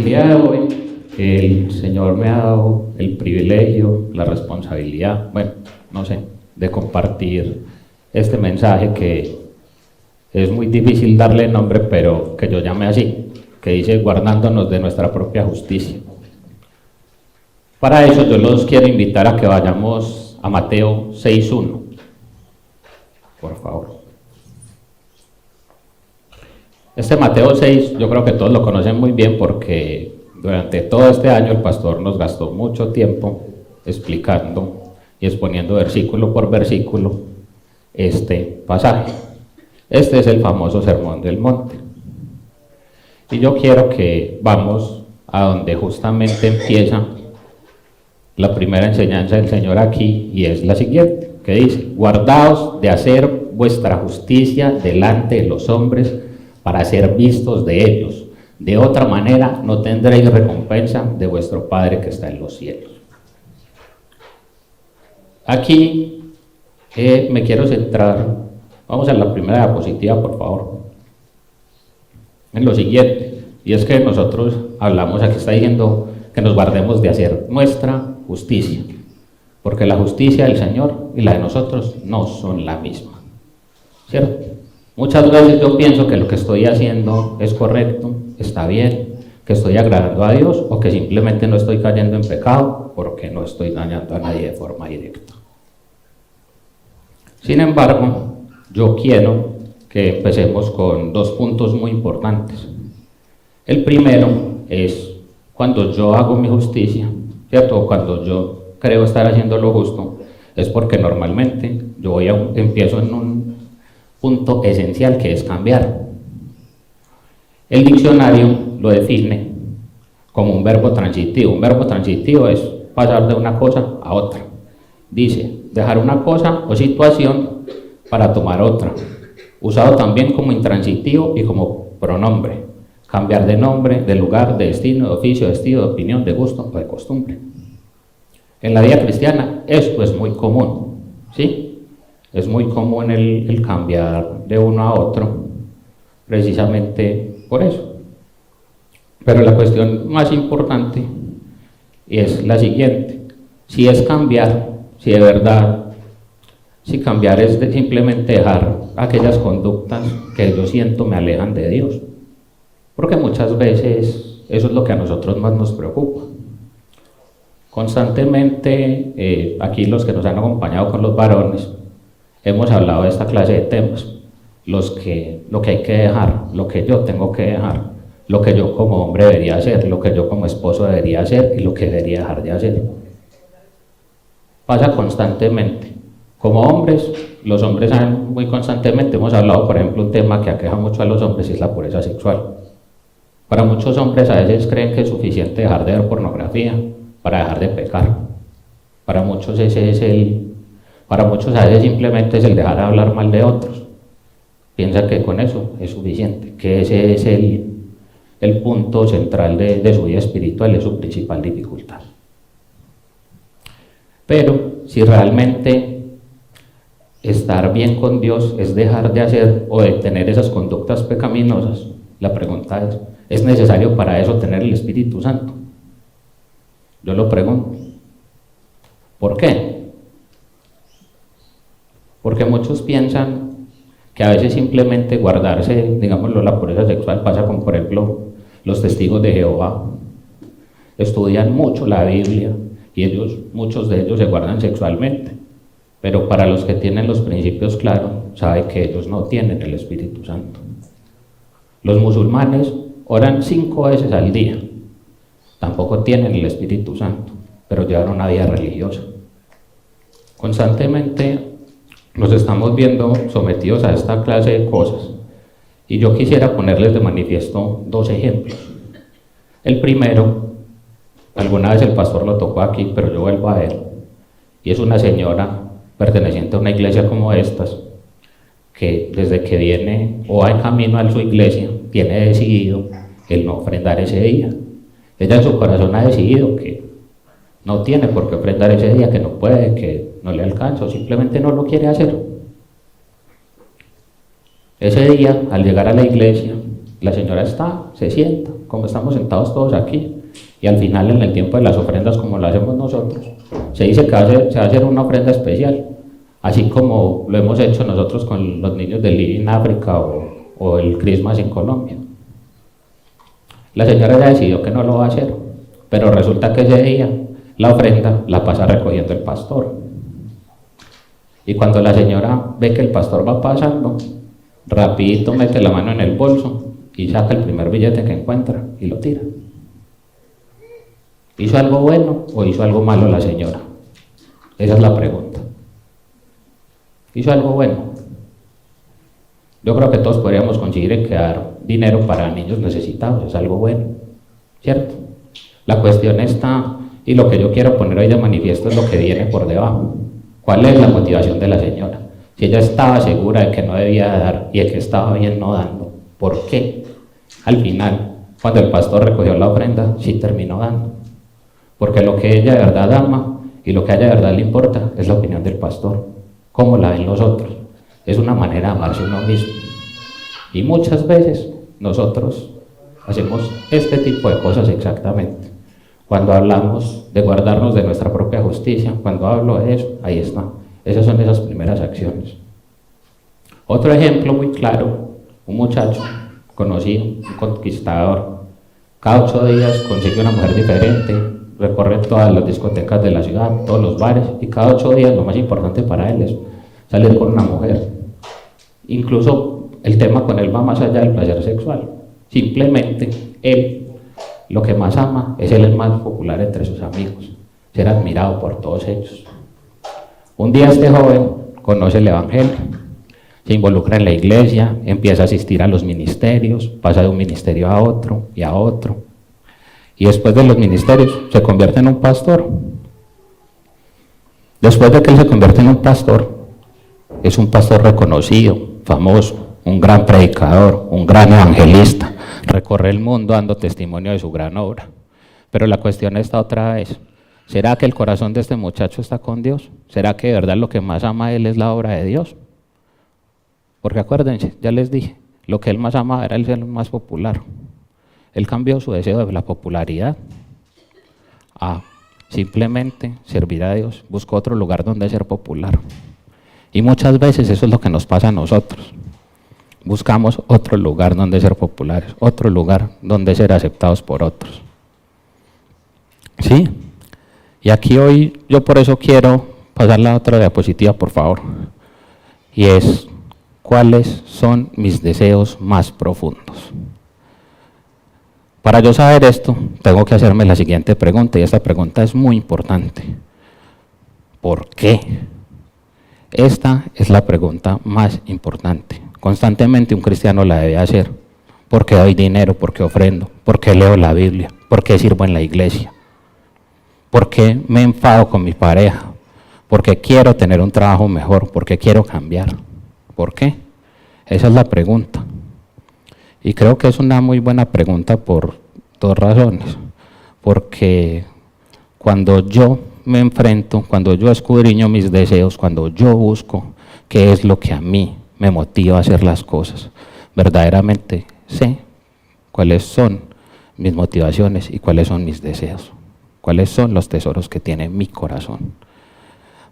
día de hoy el Señor me ha dado el privilegio, la responsabilidad, bueno, no sé, de compartir este mensaje que es muy difícil darle nombre, pero que yo llame así, que dice guardándonos de nuestra propia justicia. Para eso yo los quiero invitar a que vayamos a Mateo 6:1, por favor. Este Mateo 6 yo creo que todos lo conocen muy bien porque durante todo este año el pastor nos gastó mucho tiempo explicando y exponiendo versículo por versículo este pasaje. Este es el famoso Sermón del Monte. Y yo quiero que vamos a donde justamente empieza la primera enseñanza del Señor aquí, y es la siguiente, que dice: guardaos de hacer vuestra justicia delante de los hombres para ser vistos de ellos. De otra manera no tendréis recompensa de vuestro Padre que está en los cielos. Aquí me quiero centrar, vamos a la primera diapositiva, por favor, en lo siguiente, y es que nosotros hablamos, aquí está diciendo que nos guardemos de hacer nuestra justicia, porque la justicia del Señor y la de nosotros no son la misma, ¿cierto? Muchas veces yo pienso que lo que estoy haciendo es correcto, está bien, que estoy agradando a Dios, o que simplemente no estoy cayendo en pecado porque no estoy dañando a nadie de forma directa. Sin embargo, yo quiero que empecemos con dos puntos muy importantes. El primero es cuando yo hago mi justicia, ¿cierto? Cuando yo creo estar haciendo lo justo, es porque normalmente yo empiezo en un punto esencial, que es cambiar. El diccionario lo define como un verbo transitivo. Un verbo transitivo es pasar de una cosa a otra. Dice, dejar una cosa o situación para tomar otra. Usado también como intransitivo y como pronombre. Cambiar de nombre, de lugar, de destino, de oficio, de estilo, de opinión, de gusto o de costumbre. En la vida cristiana esto es muy común, ¿sí? Es muy común el cambiar de uno a otro, precisamente por eso. Pero la cuestión más importante es la siguiente: si es cambiar, si de verdad, si cambiar es simplemente dejar aquellas conductas que yo siento me alejan de Dios, porque muchas veces eso es lo que a nosotros más nos preocupa. Constantemente, aquí los que nos han acompañado con los varones, hemos hablado de esta clase de temas, lo que hay que dejar, lo que yo tengo que dejar, lo que yo como hombre debería hacer, lo que yo como esposo debería hacer y lo que debería dejar de hacer. Pasa constantemente. Como hombres, los hombres saben muy constantemente, hemos hablado, por ejemplo, un tema que aqueja mucho a los hombres, es la pureza sexual. Para muchos hombres a veces creen que es suficiente dejar de ver pornografía para dejar de pecar. Para muchos a veces simplemente es el dejar de hablar mal de otros. Piensa que con eso es suficiente, que ese es el punto central de su vida espiritual, es su principal dificultad. Pero si realmente estar bien con Dios es dejar de hacer o de tener esas conductas pecaminosas, la pregunta ¿es necesario para eso tener el Espíritu Santo? Yo lo pregunto. ¿Por qué? Porque muchos piensan que a veces simplemente guardarse, digámoslo, la pureza sexual pasa con, por ejemplo, los testigos de Jehová. Estudian mucho la Biblia y muchos de ellos se guardan sexualmente, pero para los que tienen los principios claros, saben que ellos no tienen el Espíritu Santo. Los musulmanes oran 5 veces al día, tampoco tienen el Espíritu Santo, pero llevan una vida religiosa. Constantemente nos estamos viendo sometidos a esta clase de cosas, y yo quisiera ponerles de manifiesto 2 ejemplos. El primero, alguna vez el pastor lo tocó aquí, pero yo vuelvo a él, y es una señora perteneciente a una iglesia como estas, que desde que viene o va en camino a su iglesia, tiene decidido el no ofrendar ese día. Ella en su corazón ha decidido que no tiene por qué ofrendar ese día, que no puede, que no le alcanza, o simplemente no lo quiere hacer. Ese día, al llegar a la iglesia, La señora está, se sienta, como estamos sentados todos aquí, y al final, en el tiempo de las ofrendas, como lo hacemos nosotros, se dice que se va a hacer una ofrenda especial, así como lo hemos hecho nosotros con los niños del Living África o el Christmas en Colombia. La señora ya decidió que no lo va a hacer, pero resulta que ese día la ofrenda la pasa recogiendo el pastor. Y cuando la señora ve que el pastor va pasando, rapidito mete la mano en el bolso y saca el primer billete que encuentra y lo tira. ¿Hizo algo bueno o hizo algo malo la señora? Esa es la pregunta. ¿Hizo algo bueno? Yo creo que todos podríamos coincidir en que dar dinero para niños necesitados es algo bueno, ¿cierto? La cuestión está, y lo que yo quiero poner hoy de manifiesto es lo que viene por debajo. ¿Cuál es la motivación de la señora? Si ella estaba segura de que no debía dar y de que estaba bien no dando, ¿por qué? Al final, cuando el pastor recogió la ofrenda, sí terminó dando. Porque lo que ella de verdad ama y lo que a ella de verdad le importa es la opinión del pastor. ¿Cómo la ven los otros? Es una manera de amarse uno mismo. Y muchas veces nosotros hacemos este tipo de cosas exactamente. Cuando hablamos de guardarnos de nuestra propia justicia, cuando hablo de eso, ahí está. Esas son esas primeras acciones. Otro ejemplo muy claro, un muchacho conocido, un conquistador. Cada 8 días consigue una mujer diferente, recorre todas las discotecas de la ciudad, todos los bares, y cada 8 días lo más importante para él es salir con una mujer. Incluso el tema con él va más allá del placer sexual. Simplemente él lo que más ama es ser el más popular entre sus amigos, ser admirado por todos ellos. Un día este joven conoce el Evangelio, se involucra en la iglesia, empieza a asistir a los ministerios, pasa de un ministerio a otro y a otro. Y después de los ministerios se convierte en un pastor. Después de que él se convierte en un pastor, es un pastor reconocido, famoso, un gran predicador, un gran evangelista, recorre el mundo dando testimonio de su gran obra. Pero la cuestión está otra vez, ¿será que el corazón de este muchacho está con Dios? ¿Será que de verdad lo que más ama a él es la obra de Dios? Porque acuérdense, ya les dije, lo que él más amaba era el ser más popular. Él cambió su deseo de la popularidad a simplemente servir a Dios, buscó otro lugar donde ser popular. Y muchas veces eso es lo que nos pasa a nosotros. Buscamos otro lugar donde ser populares, otro lugar donde ser aceptados por otros. ¿Sí? Y aquí hoy yo por eso quiero pasar la otra diapositiva, por favor. Y es, ¿cuáles son mis deseos más profundos? Para yo saber esto, tengo que hacerme la siguiente pregunta, y esta pregunta es muy importante. ¿Por qué? Esta es la pregunta más importante. Constantemente un cristiano la debe hacer. ¿Por qué doy dinero? ¿Por qué ofrendo? ¿Por qué leo la Biblia? ¿Por qué sirvo en la iglesia? ¿Por qué me enfado con mi pareja? ¿Por qué quiero tener un trabajo mejor? ¿Por qué quiero cambiar? ¿Por qué? Esa es la pregunta. Y creo que es una muy buena pregunta por 2 razones. Porque cuando yo me enfrento, cuando yo escudriño mis deseos, cuando yo busco qué es lo que a mí me motiva a hacer las cosas, verdaderamente sé cuáles son mis motivaciones y cuáles son mis deseos, cuáles son los tesoros que tiene mi corazón.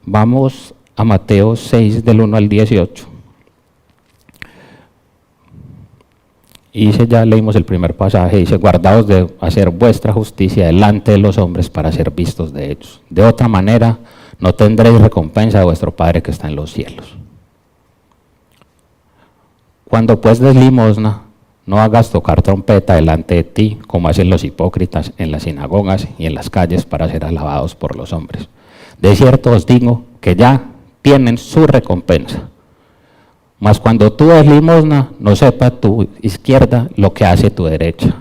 Vamos a Mateo 6, del 1 al 18. Y ya leímos el primer pasaje, dice, guardaos de hacer vuestra justicia delante de los hombres para ser vistos de ellos. De otra manera, no tendréis recompensa de vuestro Padre que está en los cielos. Cuando pues des limosna, no hagas tocar trompeta delante de ti, como hacen los hipócritas en las sinagogas y en las calles para ser alabados por los hombres. De cierto os digo que ya tienen su recompensa. Mas cuando tú des limosna, no sepa tu izquierda lo que hace tu derecha,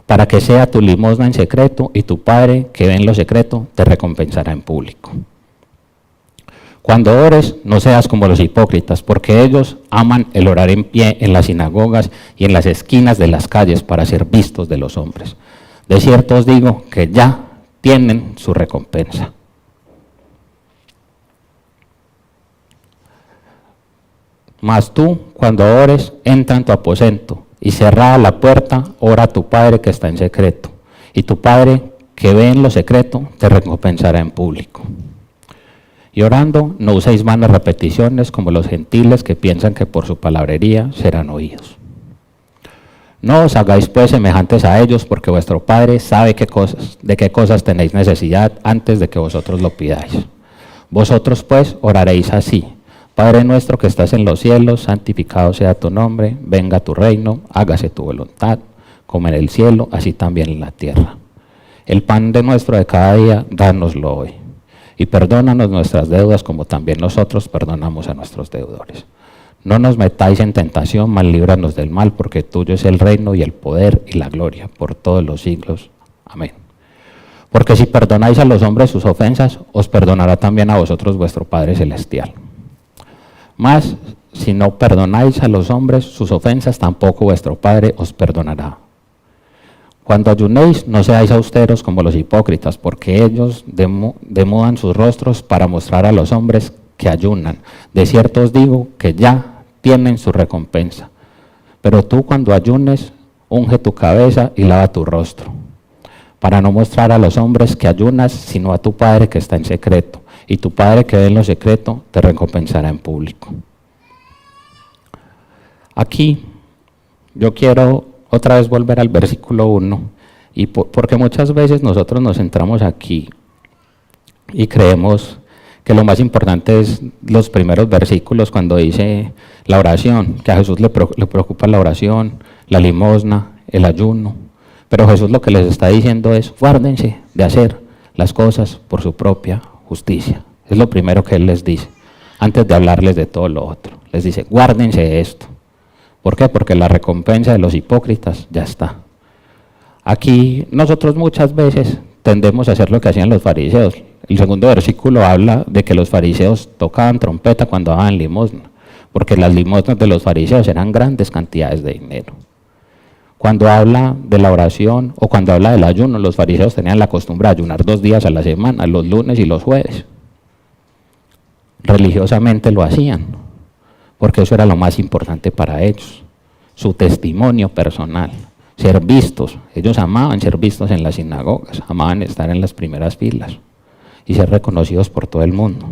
para que sea tu limosna en secreto, y tu Padre que ve en lo secreto te recompensará en público. Cuando ores, no seas como los hipócritas, porque ellos aman el orar en pie en las sinagogas y en las esquinas de las calles para ser vistos de los hombres. De cierto os digo que ya tienen su recompensa. Mas tú, cuando ores, entra en tu aposento y cerrada la puerta, ora a tu Padre que está en secreto, y tu Padre que ve en lo secreto te recompensará en público. Y orando, no uséis vanas repeticiones como los gentiles que piensan que por su palabrería serán oídos. No os hagáis pues semejantes a ellos, porque vuestro Padre sabe de qué cosas tenéis necesidad antes de que vosotros lo pidáis. Vosotros pues oraréis así: Padre nuestro que estás en los cielos, santificado sea tu nombre, venga tu reino, hágase tu voluntad, como en el cielo, así también en la tierra. El pan de nuestro de cada día, dánoslo hoy. Y perdónanos nuestras deudas como también nosotros perdonamos a nuestros deudores. No nos metáis en tentación, mas líbranos del mal, porque tuyo es el reino y el poder y la gloria por todos los siglos. Amén. Porque si perdonáis a los hombres sus ofensas, os perdonará también a vosotros vuestro Padre Celestial. Mas si no perdonáis a los hombres sus ofensas, tampoco vuestro Padre os perdonará. Cuando ayunéis, no seáis austeros como los hipócritas, porque ellos demudan sus rostros para mostrar a los hombres que ayunan. De cierto os digo que ya tienen su recompensa. Pero tú, cuando ayunes, unge tu cabeza y lava tu rostro, para no mostrar a los hombres que ayunas, sino a tu Padre que está en secreto. Y tu Padre que ve en lo secreto te recompensará en público. Aquí yo quiero otra vez volver al versículo 1, porque muchas veces nosotros nos centramos aquí y creemos que lo más importante es los primeros versículos cuando dice la oración, que a Jesús le preocupa la oración, la limosna, el ayuno. Pero Jesús lo que les está diciendo es: guárdense de hacer las cosas por su propia justicia. Es lo primero que Él les dice, antes de hablarles de todo lo otro. Les dice: guárdense de esto. ¿Por qué? Porque la recompensa de los hipócritas ya está. Aquí nosotros muchas veces tendemos a hacer lo que hacían los fariseos. El segundo versículo habla de que los fariseos tocaban trompeta cuando daban limosna, porque las limosnas de los fariseos eran grandes cantidades de dinero. Cuando habla de la oración o cuando habla del ayuno, los fariseos tenían la costumbre de ayunar 2 días a la semana, los lunes y los jueves. Religiosamente lo hacían, porque eso era lo más importante para ellos, su testimonio personal, ser vistos. Ellos amaban ser vistos en las sinagogas, amaban estar en las primeras filas y ser reconocidos por todo el mundo.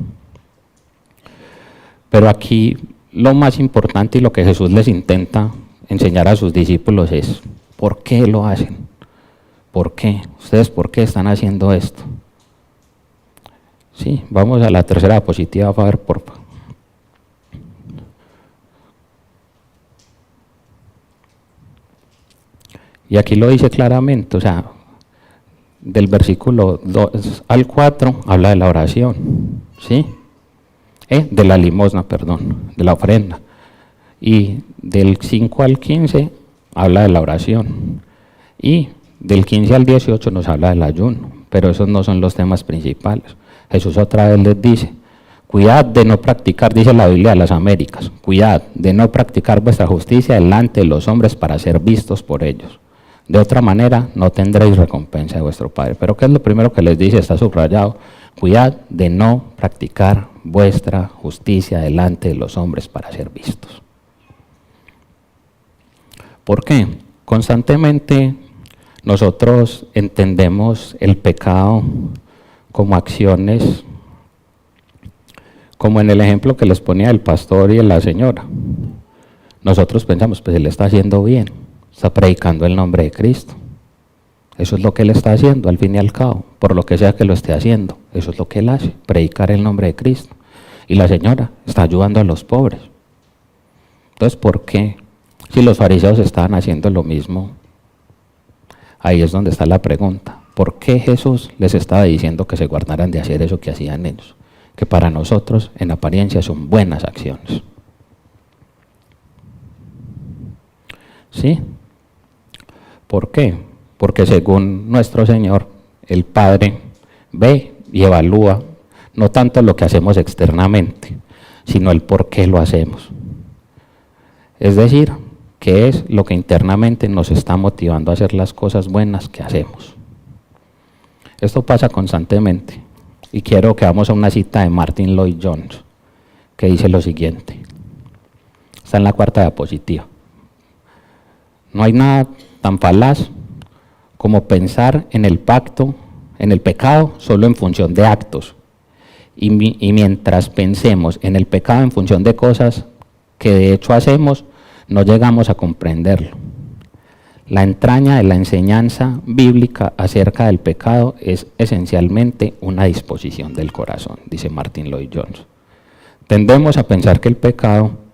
Pero aquí lo más importante y lo que Jesús les intenta enseñar a sus discípulos es: ¿por qué lo hacen? ¿Por qué? ¿Ustedes por qué están haciendo esto? Sí, vamos a la tercera diapositiva, a ver, por favor. Y aquí lo dice claramente, o sea, del versículo 2 al 4 habla de la oración, ¿sí? De la limosna, perdón, de la ofrenda. Y del 5 al 15 habla de la oración. Y del 15 al 18 nos habla del ayuno, pero esos no son los temas principales. Jesús otra vez les dice: cuidad de no practicar, dice la Biblia de las Américas, cuidad de no practicar vuestra justicia delante de los hombres para ser vistos por ellos. De otra manera no tendréis recompensa de vuestro Padre. Pero ¿qué es lo primero que les dice? Está subrayado: cuidad de no practicar vuestra justicia delante de los hombres para ser vistos. ¿Por qué? Constantemente nosotros entendemos el pecado como acciones, como en el ejemplo que les ponía el pastor y la señora. Nosotros pensamos: pues él está haciendo bien, está predicando el nombre de Cristo. Eso es lo que él está haciendo, al fin y al cabo, por lo que sea que lo esté haciendo. Eso es lo que él hace, predicar el nombre de Cristo. Y la señora está ayudando a los pobres. Entonces, ¿por qué? Si los fariseos estaban haciendo lo mismo, ahí es donde está la pregunta. ¿Por qué Jesús les estaba diciendo que se guardaran de hacer eso que hacían ellos? Que para nosotros, en apariencia, son buenas acciones. ¿Sí? ¿Por qué? Porque según nuestro Señor, el Padre ve y evalúa no tanto lo que hacemos externamente, sino el por qué lo hacemos. Es decir, qué es lo que internamente nos está motivando a hacer las cosas buenas que hacemos. Esto pasa constantemente, y quiero que vamos a una cita de Martin Lloyd-Jones, que dice lo siguiente. Está en la 4ª diapositiva. No hay nada tan falaz como pensar en el pecado solo en función de actos. Y mientras pensemos en el pecado en función de cosas que de hecho hacemos, no llegamos a comprenderlo. La entraña de la enseñanza bíblica acerca del pecado es esencialmente una disposición del corazón, dice Martin Lloyd-Jones. Tendemos a pensar que el pecado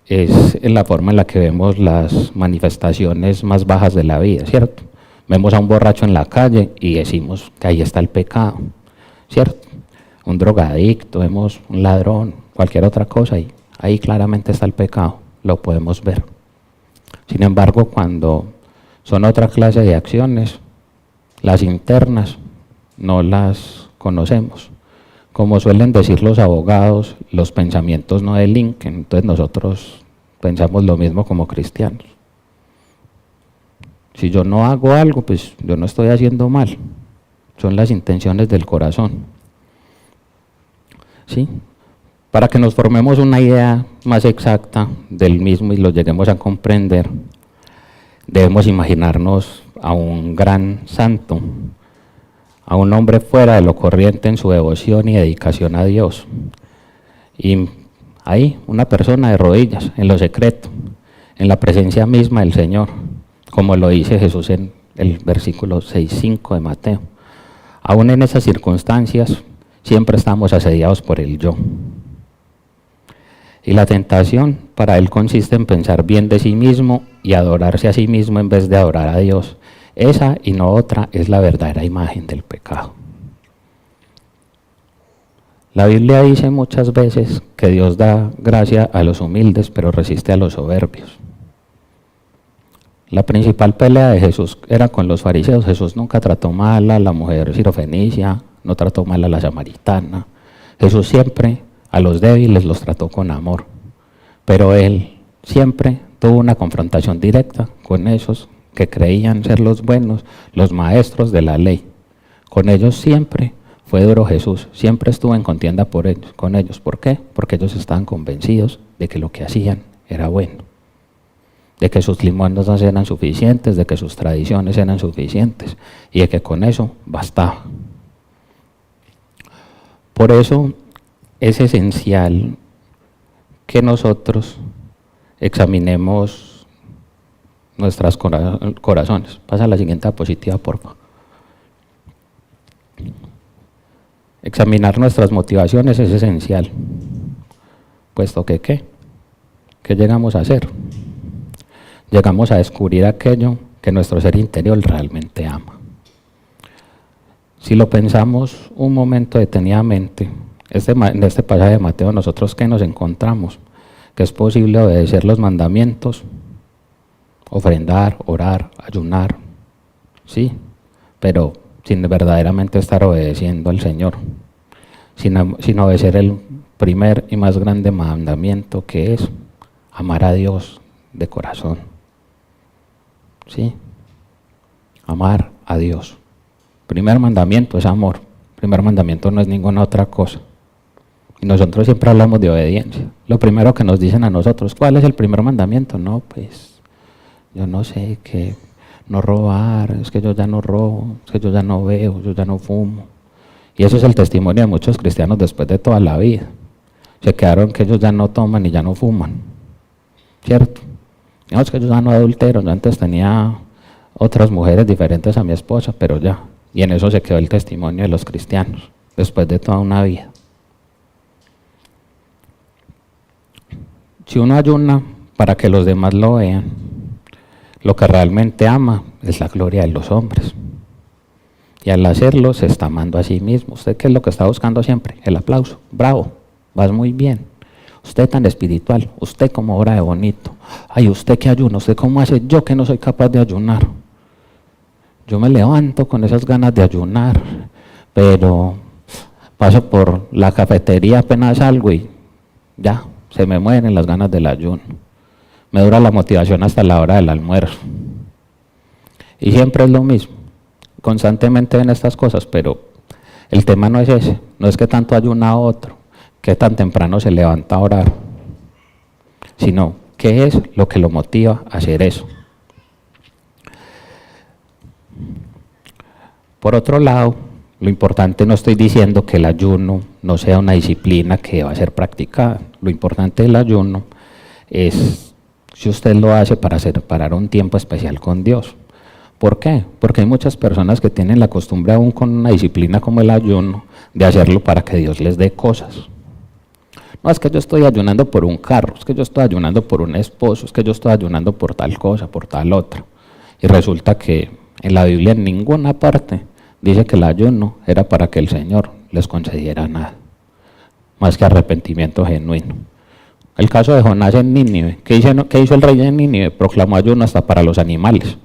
es en la forma en la que vemos las manifestaciones más bajas de la vida, ¿cierto? Vemos a un borracho en la calle y decimos que ahí está el pecado, ¿cierto? Un drogadicto, vemos un ladrón, cualquier otra cosa, y ahí claramente está el pecado, lo podemos ver. Sin embargo, cuando son otra clase de acciones, las internas, no las conocemos. Como suelen decir los abogados, los pensamientos no delinquen, entonces nosotros pensamos lo mismo como cristianos. Si yo no hago algo, pues yo no estoy haciendo mal, son las intenciones del corazón. ¿Sí? Para que nos formemos una idea más exacta del mismo y lo lleguemos a comprender, debemos imaginarnos a un gran santo, a un hombre fuera de lo corriente en su devoción y dedicación a Dios. Y ahí, una persona de rodillas, en lo secreto, en la presencia misma del Señor, como lo dice Jesús en el versículo 6:5 de Mateo. Aún en esas circunstancias, siempre estamos asediados por el yo. Y la tentación para él consiste en pensar bien de sí mismo y adorarse a sí mismo en vez de adorar a Dios. Esa y no otra es la verdadera imagen del pecado. La Biblia dice muchas veces que Dios da gracia a los humildes, pero resiste a los soberbios. La principal pelea de Jesús era con los fariseos. Jesús nunca trató mal a la mujer sirofenicia, no trató mal a la samaritana. Jesús siempre a los débiles los trató con amor, pero él siempre tuvo una confrontación directa con esos que creían ser los buenos, los maestros de la ley. Con ellos siempre fue duro Jesús, siempre estuvo en contienda con ellos. ¿Por qué? Porque ellos estaban convencidos de que lo que hacían era bueno, de que sus limosnas eran suficientes, de que sus tradiciones eran suficientes y de que con eso bastaba. Por eso es esencial que nosotros examinemos nuestros corazones. Pasa a la siguiente diapositiva, por favor. Examinar nuestras motivaciones es esencial, puesto que ¿qué llegamos a hacer? Llegamos a descubrir aquello que nuestro ser interior realmente ama. Si lo pensamos un momento detenidamente, en este pasaje de Mateo, nosotros ¿qué nos encontramos? Que es posible obedecer los mandamientos, ofrendar, orar, ayunar, sí, pero sin verdaderamente estar obedeciendo al Señor, sin obedecer el primer y más grande mandamiento, que es amar a Dios de corazón. ¿Sí? Amar a Dios. Primer mandamiento es amor. Primer mandamiento no es ninguna otra cosa. Y nosotros siempre hablamos de obediencia. Lo primero que nos dicen a nosotros, ¿cuál es el primer mandamiento? No, pues, yo no sé, que no robar, es que yo ya no robo, es que yo ya no veo, yo ya no fumo. Y eso es el testimonio de muchos cristianos después de toda la vida. Se quedaron que ellos ya no toman y ya no fuman. ¿Cierto? No, es que yo ya no adultero, yo antes tenía otras mujeres diferentes a mi esposa, pero ya. Y en eso se quedó el testimonio de los cristianos, después de toda una vida. Si uno ayuna para que los demás lo vean, lo que realmente ama es la gloria de los hombres. Y al hacerlo se está amando a sí mismo. ¿Usted qué es lo que está buscando siempre? El aplauso. Bravo, vas muy bien. Usted tan espiritual, usted como ora de bonito. Ay, usted que ayuna, usted cómo hace, yo que no soy capaz de ayunar. Yo me levanto con esas ganas de ayunar, pero paso por la cafetería apenas salgo y ya, se me mueren las ganas del ayuno. Me dura la motivación hasta la hora del almuerzo. Y siempre es lo mismo. Constantemente ven estas cosas, pero el tema no es ese. No es que tanto ayuna otro, que tan temprano se levanta a orar, sino qué es lo que lo motiva a hacer eso. Por otro lado, lo importante, no estoy diciendo que el ayuno no sea una disciplina que va a ser practicada. Lo importante del ayuno es si usted lo hace para separar un tiempo especial con Dios. ¿Por qué? Porque hay muchas personas que tienen la costumbre, aún con una disciplina como el ayuno, de hacerlo para que Dios les dé cosas. No, es que yo estoy ayunando por un carro, es que yo estoy ayunando por un esposo, es que yo estoy ayunando por tal cosa, por tal otra. Y resulta que en la Biblia en ninguna parte dice que el ayuno era para que el Señor les concediera nada, más que arrepentimiento genuino. El caso de Jonás en Nínive, ¿qué hizo el rey de Nínive? Proclamó ayuno hasta para los animales.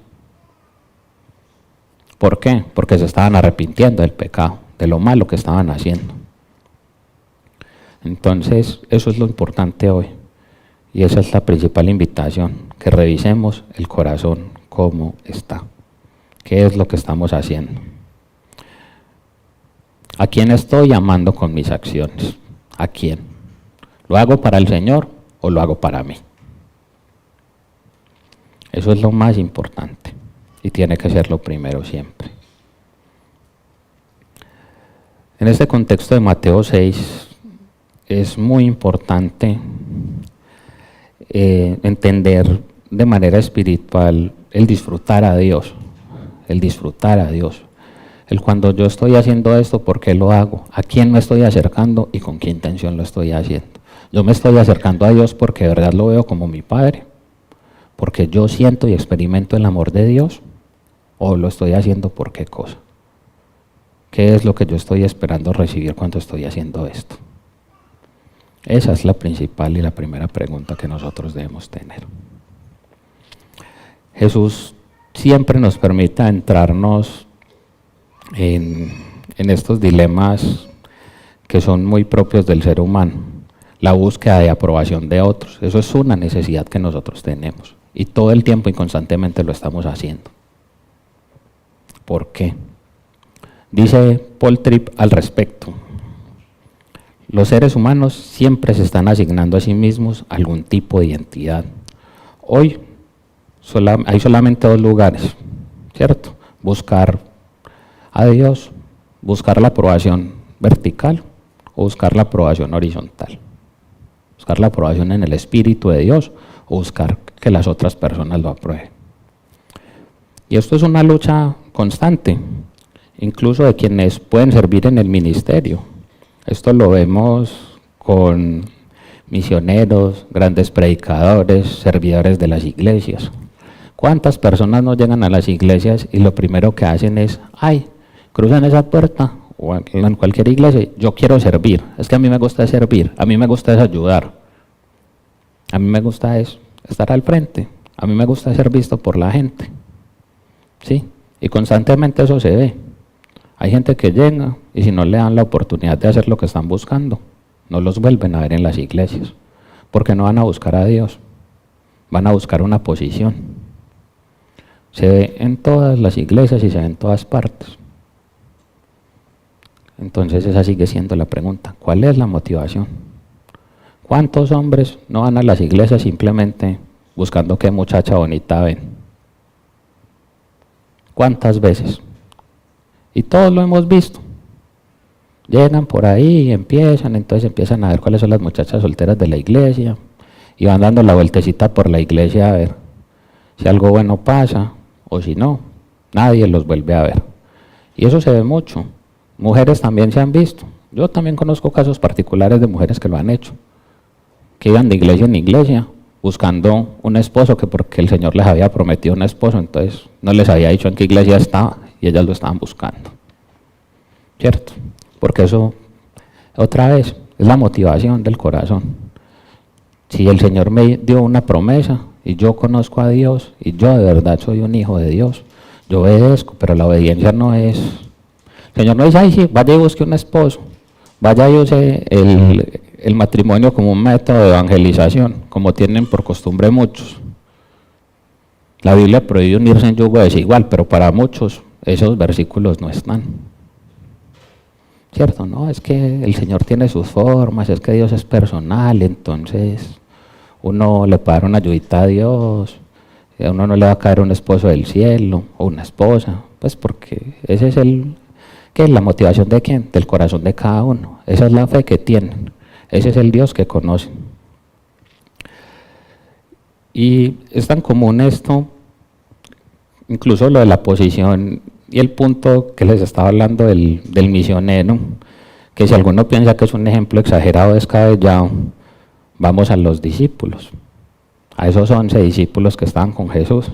¿Por qué? Porque se estaban arrepintiendo del pecado, de lo malo que estaban haciendo. Entonces, eso es lo importante hoy. Y esa es la principal invitación, que revisemos el corazón, cómo está. ¿Qué es lo que estamos haciendo? ¿A quién estoy amando con mis acciones? ¿A quién? ¿Lo hago para el Señor o lo hago para mí? Eso es lo más importante y tiene que ser lo primero siempre. En este contexto de Mateo 6 es muy importante entender de manera espiritual el disfrutar a Dios, el disfrutar a Dios. El cuando yo estoy haciendo esto, ¿por qué lo hago? ¿A quién me estoy acercando y con qué intención lo estoy haciendo? Yo me estoy acercando a Dios porque de verdad lo veo como mi Padre, porque yo siento y experimento el amor de Dios, o lo estoy haciendo por qué cosa. ¿Qué es lo que yo estoy esperando recibir cuando estoy haciendo esto? Esa es la principal y la primera pregunta que nosotros debemos tener. Jesús siempre nos permite entrarnos en estos dilemas que son muy propios del ser humano. La búsqueda de aprobación de otros, eso es una necesidad que nosotros tenemos y todo el tiempo y constantemente lo estamos haciendo. ¿Por qué? Dice Paul Tripp al respecto: los seres humanos siempre se están asignando a sí mismos algún tipo de identidad. Hoy hay solamente dos lugares, ¿cierto? Buscar a Dios, buscar la aprobación vertical o buscar la aprobación horizontal. Buscar la aprobación en el Espíritu de Dios o buscar que las otras personas lo aprueben. Y esto es una lucha constante, incluso de quienes pueden servir en el ministerio. Esto lo vemos con misioneros, grandes predicadores, servidores de las iglesias. ¿Cuántas personas no llegan a las iglesias y lo primero que hacen es, cruzan esa puerta o en cualquier iglesia, yo quiero servir, es que a mí me gusta servir, a mí me gusta es ayudar, a mí me gusta es estar al frente, a mí me gusta ser visto por la gente, ¿sí? Y constantemente eso se ve. Hay gente que llega y si no le dan la oportunidad de hacer lo que están buscando, no los vuelven a ver en las iglesias, porque no van a buscar a Dios, van a buscar una posición. Se ve en todas las iglesias y se ve en todas partes. Entonces esa sigue siendo la pregunta, ¿cuál es la motivación? ¿Cuántos hombres no van a las iglesias simplemente buscando qué muchacha bonita ven? ¿Cuántas veces? Y todos lo hemos visto. Llegan por ahí y entonces empiezan a ver cuáles son las muchachas solteras de la iglesia y van dando la vueltecita por la iglesia a ver si algo bueno pasa o si no, nadie los vuelve a ver. Y eso se ve mucho. Mujeres también se han visto. Yo también conozco casos particulares de mujeres que lo han hecho, que iban de iglesia en iglesia buscando un esposo, que porque el Señor les había prometido un esposo, entonces no les había dicho en qué iglesia estaba y ellas lo estaban buscando, ¿cierto? Porque eso, otra vez, es la motivación del corazón. Si el Señor me dio una promesa y yo conozco a Dios y yo de verdad soy un hijo de Dios, yo obedezco, pero la obediencia no es... El Señor no dice, sí, vaya y busque un esposo, vaya y use el matrimonio como un método de evangelización, como tienen por costumbre muchos. La Biblia prohíbe unirse en yugo desigual, pero para muchos esos versículos no están. ¿Cierto? No, es que el Señor tiene sus formas, es que Dios es personal, entonces uno le puede dar una ayudita a Dios, a uno no le va a caer un esposo del cielo o una esposa, Pues porque ese es ¿qué es la motivación de quién? Del corazón de cada uno. Esa es la fe que tienen. Ese es el Dios que conocen. Y es tan común esto, incluso lo de la posición y el punto que les estaba hablando del misionero, que si alguno piensa que es un ejemplo exagerado, descabellado, vamos a los discípulos, a esos 11 discípulos que estaban con Jesús.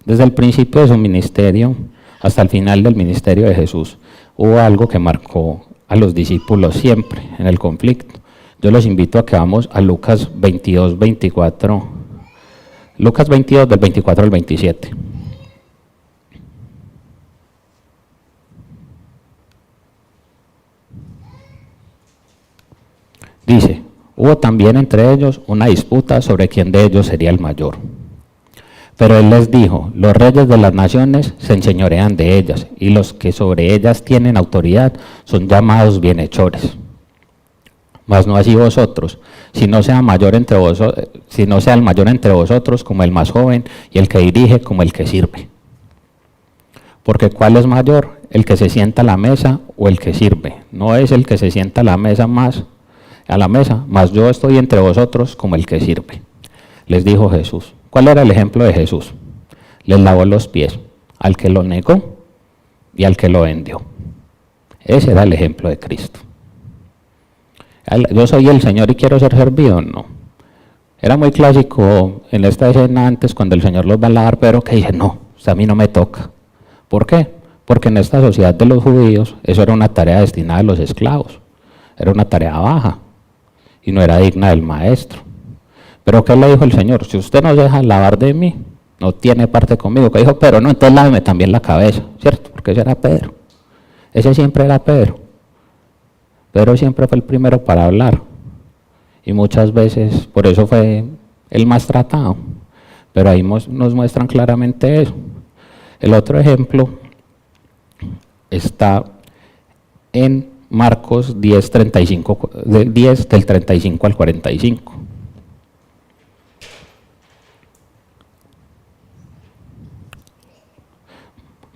Desde el principio de su ministerio hasta el final del ministerio de Jesús, hubo algo que marcó a los discípulos siempre en el conflicto. Yo los invito a que vamos a Lucas 22, 24. Lucas 22, del 24 al 27. Dice, hubo también entre ellos una disputa sobre quién de ellos sería el mayor. Pero él les dijo, los reyes de las naciones se enseñorean de ellas, y los que sobre ellas tienen autoridad son llamados bienhechores. Mas no así vosotros, si no sea el mayor entre vosotros como el más joven, y el que dirige como el que sirve. Porque ¿cuál es mayor? ¿El que se sienta a la mesa o el que sirve? No es el que se sienta a la mesa, mas yo estoy entre vosotros como el que sirve. Les dijo Jesús. ¿Cuál era el ejemplo de Jesús? Les lavó los pies al que lo negó y al que lo vendió. Ese era el ejemplo de Cristo. Yo soy el Señor y quiero ser servido, no. Era muy clásico en esta escena antes cuando el Señor los va a lavar, pero que dice, no, a mí no me toca. ¿Por qué? Porque en esta sociedad de los judíos eso era una tarea destinada a los esclavos. Era una tarea baja y no era digna del maestro. Pero ¿qué le dijo el Señor? Si usted no se deja lavar de mí, no tiene parte conmigo. Que dijo, pero no, entonces láveme también la cabeza, ¿cierto? Porque ese era Pedro. Ese siempre era Pedro. Pedro siempre fue el primero para hablar. Y muchas veces, por eso fue el más tratado. Pero ahí nos muestran claramente eso. El otro ejemplo está en Marcos 10, 35, 10 del 35 al 45.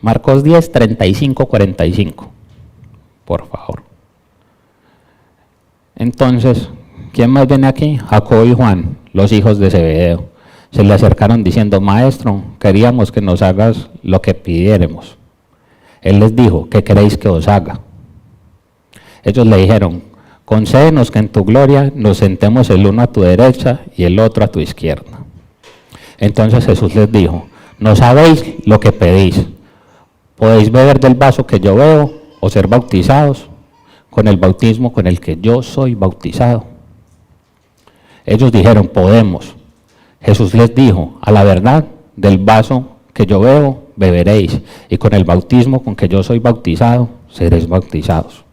Marcos 10, 35, 45. Por favor. Entonces, ¿quién más viene aquí? Jacobo y Juan, los hijos de Zebedeo. Se le acercaron diciendo, Maestro, queríamos que nos hagas lo que pidiéramos. Él les dijo, ¿qué queréis que os haga? Ellos le dijeron, concédenos que en tu gloria nos sentemos el uno a tu derecha y el otro a tu izquierda. Entonces Jesús les dijo, no sabéis lo que pedís. ¿Podéis beber del vaso que yo bebo o ser bautizados con el bautismo con el que yo soy bautizado? Ellos dijeron, podemos. Jesús les dijo, a la verdad, del vaso que yo bebo, beberéis, y con el bautismo con que yo soy bautizado, seréis bautizados.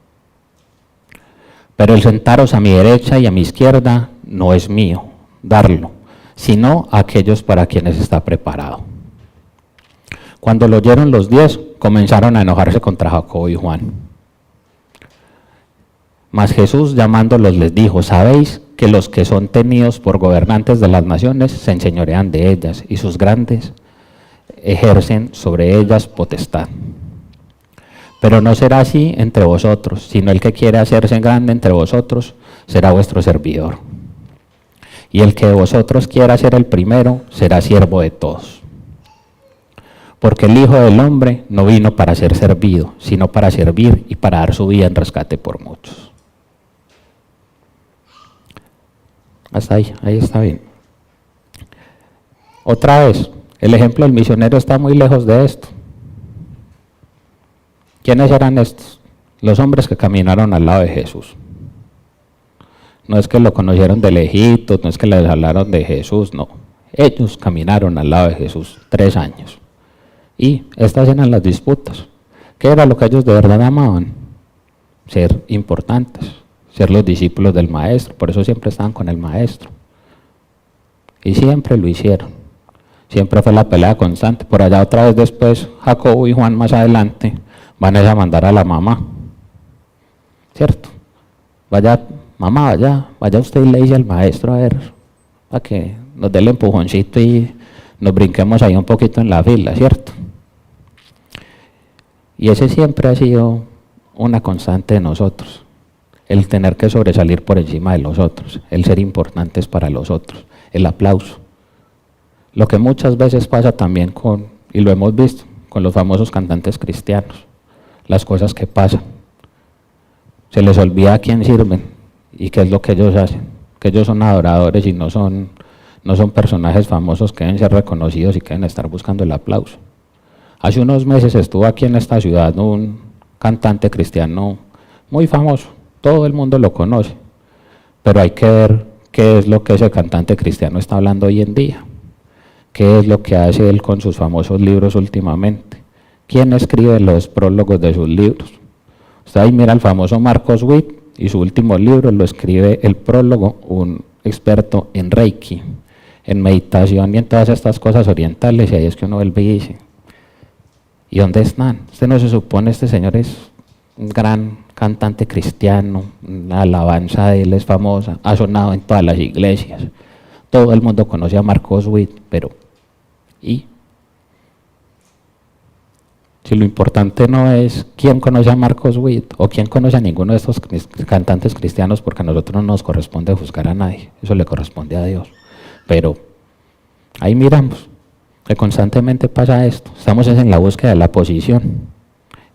Pero el sentaros a mi derecha y a mi izquierda no es mío, darlo, sino a aquellos para quienes está preparado. Cuando lo oyeron los 10, comenzaron a enojarse contra Jacobo y Juan. Mas Jesús, llamándolos, les dijo, ¿sabéis que los que son tenidos por gobernantes de las naciones se enseñorean de ellas, y sus grandes ejercen sobre ellas potestad? Pero no será así entre vosotros, sino el que quiere hacerse grande entre vosotros será vuestro servidor. Y el que de vosotros quiera ser el primero será siervo de todos. Porque el Hijo del Hombre no vino para ser servido, sino para servir y para dar su vida en rescate por muchos. Hasta ahí está bien. Otra vez, el ejemplo del misionero está muy lejos de esto. ¿Quiénes eran estos? Los hombres que caminaron al lado de Jesús. No es que lo conocieron de lejitos, no es que les hablaron de Jesús, no. Ellos caminaron al lado de Jesús 3 años. Y estas eran las disputas. ¿Qué era lo que ellos de verdad amaban? Ser importantes, ser los discípulos del maestro. Por eso siempre estaban con el maestro. Y siempre lo hicieron. Siempre fue la pelea constante. Por allá otra vez después, Jacobo y Juan más adelante van a mandar a la mamá. ¿Cierto? Vaya, mamá, vaya usted y le dice al maestro a ver, para que nos dé el empujoncito y nos brinquemos ahí un poquito en la fila, ¿cierto? Y ese siempre ha sido una constante de nosotros, el tener que sobresalir por encima de los otros, el ser importantes para los otros, el aplauso. Lo que muchas veces pasa también y lo hemos visto, con los famosos cantantes cristianos, las cosas que pasan. Se les olvida a quién sirven y qué es lo que ellos hacen, que ellos son adoradores y no son personajes famosos que deben ser reconocidos y que deben estar buscando el aplauso. Hace unos meses estuvo aquí en esta ciudad un cantante cristiano muy famoso, todo el mundo lo conoce, pero hay que ver qué es lo que ese cantante cristiano está hablando hoy en día, qué es lo que hace él con sus famosos libros últimamente, quién escribe los prólogos de sus libros. Usted ahí mira al famoso Marcos Witt y su último libro lo escribe el prólogo, un experto en Reiki, en meditación y en todas estas cosas orientales, y ahí es que uno vuelve y dice, ¿y dónde están? Usted no se supone, este señor es un gran cantante cristiano, la alabanza de él es famosa, ha sonado en todas las iglesias, todo el mundo conoce a Marcos Witt, pero ¿y? Si lo importante no es quién conoce a Marcos Witt o quién conoce a ninguno de estos cantantes cristianos, porque a nosotros no nos corresponde juzgar a nadie, eso le corresponde a Dios. Pero ahí miramos que constantemente pasa esto, estamos en la búsqueda de la posición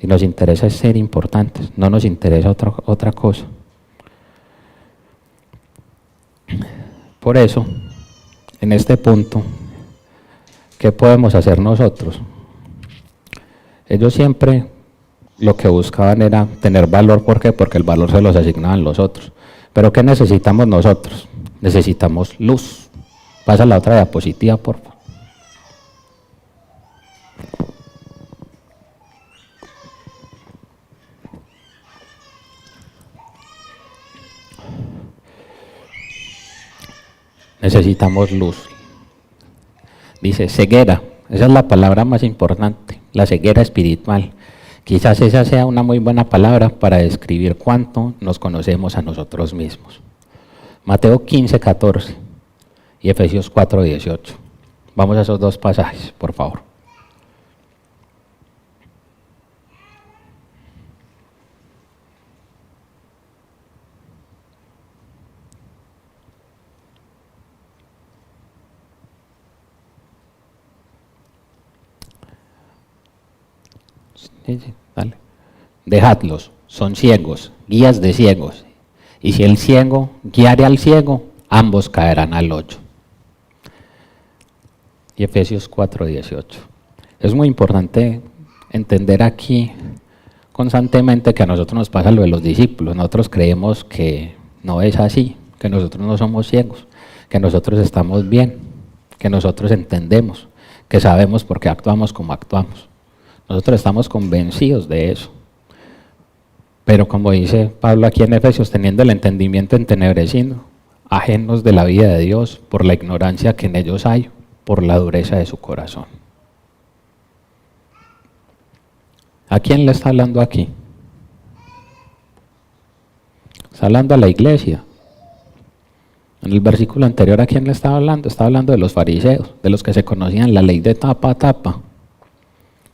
y nos interesa ser importantes, no nos interesa otra cosa. Por eso, en este punto, ¿qué podemos hacer nosotros? Ellos siempre lo que buscaban era tener valor, ¿por qué? Porque el valor se los asignaban los otros. Pero ¿qué necesitamos nosotros? Necesitamos luz. Pasa la otra diapositiva, por favor. Necesitamos luz. Dice ceguera, esa es la palabra más importante, la ceguera espiritual. Quizás esa sea una muy buena palabra para describir cuánto nos conocemos a nosotros mismos. Mateo 15:14 y Efesios 4:18. Vamos a esos dos pasajes, por favor. Sí, dale. Dejadlos, son ciegos, guías de ciegos. Y si el ciego guiare al ciego, ambos caerán al hoyo. Y Efesios 4:18. Es muy importante entender aquí constantemente que a nosotros nos pasa lo de los discípulos. Nosotros creemos que no es así, que nosotros no somos ciegos, que nosotros estamos bien, que nosotros entendemos, que sabemos por qué actuamos como actuamos. Nosotros estamos convencidos de eso. Pero como dice Pablo aquí en Efesios, teniendo el entendimiento entenebrecido, ajenos de la vida de Dios por la ignorancia que en ellos hay, por la dureza de su corazón. ¿A quién le está hablando aquí? Está hablando a la iglesia. En el versículo anterior, ¿a quién le estaba hablando? Está hablando de los fariseos, de los que se conocían la ley de tapa a tapa.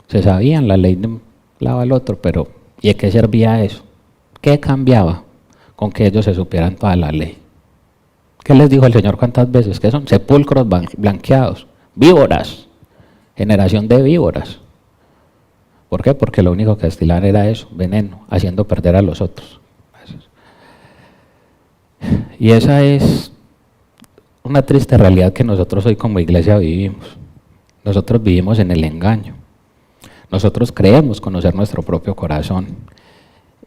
Se sabían la ley de un lado al otro, pero ¿y a qué servía eso? ¿Qué cambiaba con que ellos se supieran toda la ley? ¿Qué les dijo el Señor cuántas veces? Que son sepulcros blanqueados, víboras, generación de víboras. ¿Por qué? Porque lo único que destilaban era eso, veneno, haciendo perder a los otros. Y esa es una triste realidad que nosotros hoy como iglesia vivimos. Nosotros vivimos en el engaño. Nosotros creemos conocer nuestro propio corazón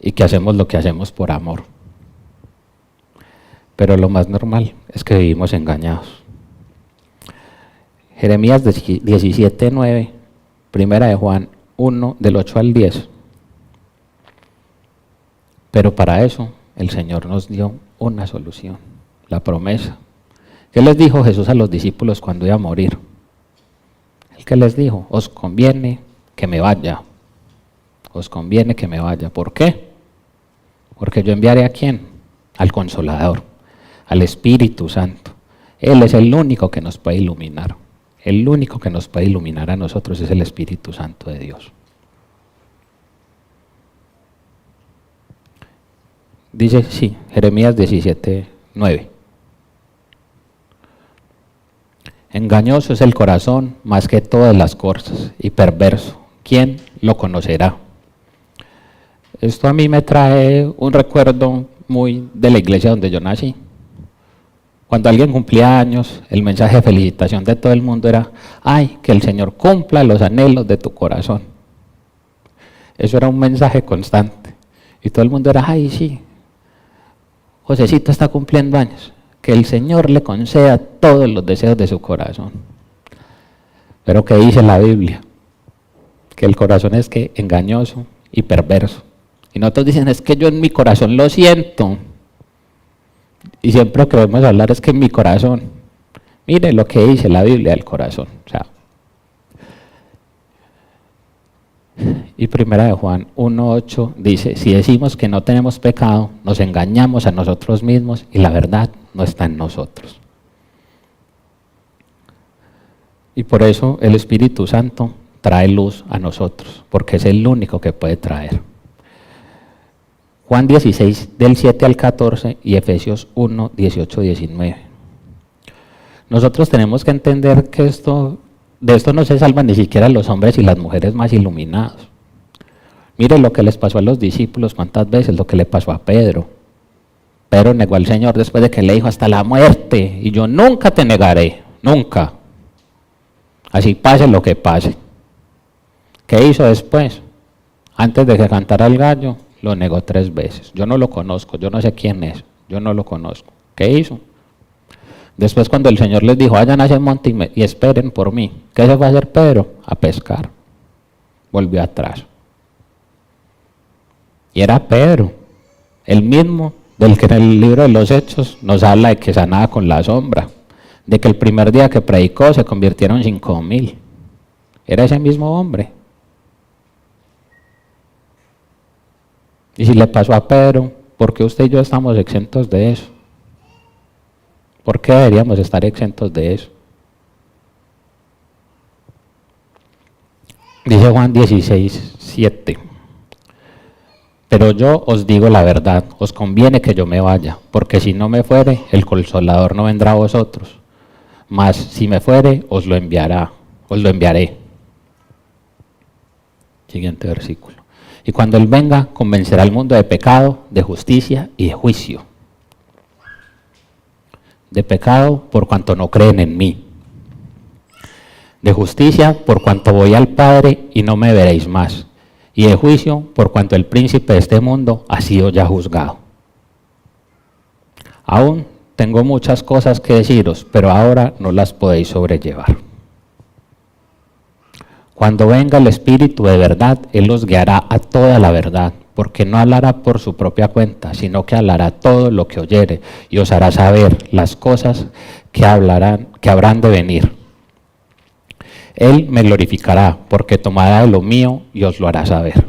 y que hacemos lo que hacemos por amor. Pero lo más normal es que vivimos engañados. Jeremías 17:9, primera de Juan 1, del 8 al 10. Pero para eso el Señor nos dio una solución, la promesa. ¿Qué les dijo Jesús a los discípulos cuando iba a morir? El que les dijo, os conviene que me vaya. Os conviene que me vaya. ¿Por qué? Porque yo enviaré ¿a quién? Al Consolador, al Espíritu Santo. Él es el único que nos puede iluminar. El único que nos puede iluminar a nosotros es el Espíritu Santo de Dios. Dice, sí, Jeremías 17:9. Engañoso es el corazón más que todas las cosas y perverso. ¿Quién lo conocerá? Esto a mí me trae un recuerdo muy de la iglesia donde yo nací. Cuando alguien cumplía años, el mensaje de felicitación de todo el mundo era, ay, que el Señor cumpla los anhelos de tu corazón. Eso era un mensaje constante. Y todo el mundo era, ay, sí, Josecito está cumpliendo años. Que el Señor le conceda todos los deseos de su corazón. Pero ¿qué dice la Biblia? Que el corazón es que engañoso y perverso. Y nosotros dicen, es que yo en mi corazón lo siento. Y siempre lo que debemos hablar es que en mi corazón. Mire lo que dice la Biblia del corazón. O sea, y primera de Juan 1:8 dice, si decimos que no tenemos pecado, nos engañamos a nosotros mismos y la verdad no está en nosotros. Y por eso el Espíritu Santo trae luz a nosotros, porque es el único que puede traer. Juan 16, del 7 al 14 y Efesios 1, 18, 19. Nosotros tenemos que entender que de esto no se salvan ni siquiera los hombres y las mujeres más iluminados. Mire lo que les pasó a los discípulos, cuántas veces, lo que le pasó a Pedro. Pedro negó al Señor después de que le dijo hasta la muerte, y yo nunca te negaré, nunca. Así pase lo que pase. ¿Qué hizo después? Antes de que cantara el gallo, lo negó 3 veces. Yo no lo conozco, yo no sé quién es, yo no lo conozco. ¿Qué hizo? Después cuando el Señor les dijo, vayan a ese monte y esperen por mí. ¿Qué se fue a hacer Pedro? A pescar. Volvió atrás. Y era Pedro, el mismo del que en el libro de los Hechos nos habla de que sanaba con la sombra, de que el primer día que predicó se convirtieron 5,000. Era ese mismo hombre. Y si le pasó a Pedro, ¿por qué usted y yo estamos exentos de eso? ¿Por qué deberíamos estar exentos de eso? Dice Juan 16:7. Pero yo os digo la verdad, os conviene que yo me vaya, porque si no me fuere, el Consolador no vendrá a vosotros. Mas si me fuere, os lo enviaré. Siguiente versículo. Y cuando Él venga, convencerá al mundo de pecado, de justicia y de juicio. De pecado por cuanto no creen en mí. De justicia por cuanto voy al Padre y no me veréis más. Y de juicio por cuanto el príncipe de este mundo ha sido ya juzgado. Aún tengo muchas cosas que deciros, pero ahora no las podéis sobrellevar. Cuando venga el Espíritu de verdad, Él os guiará a toda la verdad, porque no hablará por su propia cuenta, sino que hablará todo lo que oyere y os hará saber las cosas que habrán de venir. Él me glorificará, porque tomará de lo mío y os lo hará saber.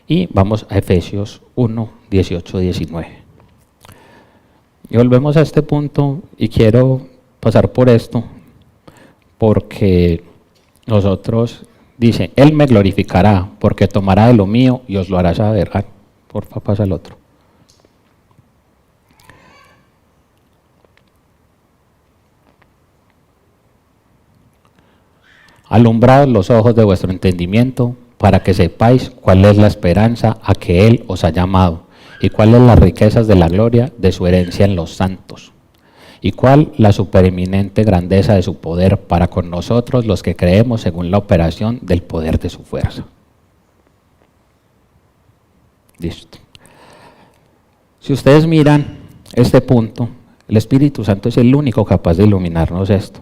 Y vamos a Efesios 1, 18, 19. Y volvemos a este punto y quiero pasar por esto, porque nosotros, dice, Él me glorificará, porque tomará de lo mío y os lo hará saber. Porfa, pasa el otro. Alumbrad los ojos de vuestro entendimiento, para que sepáis cuál es la esperanza a que Él os ha llamado, y cuáles las riquezas de la gloria de su herencia en los santos, y cuál la supereminente grandeza de su poder para con nosotros los que creemos según la operación del poder de su fuerza. Listo. Si ustedes miran este punto, el Espíritu Santo es el único capaz de iluminarnos esto.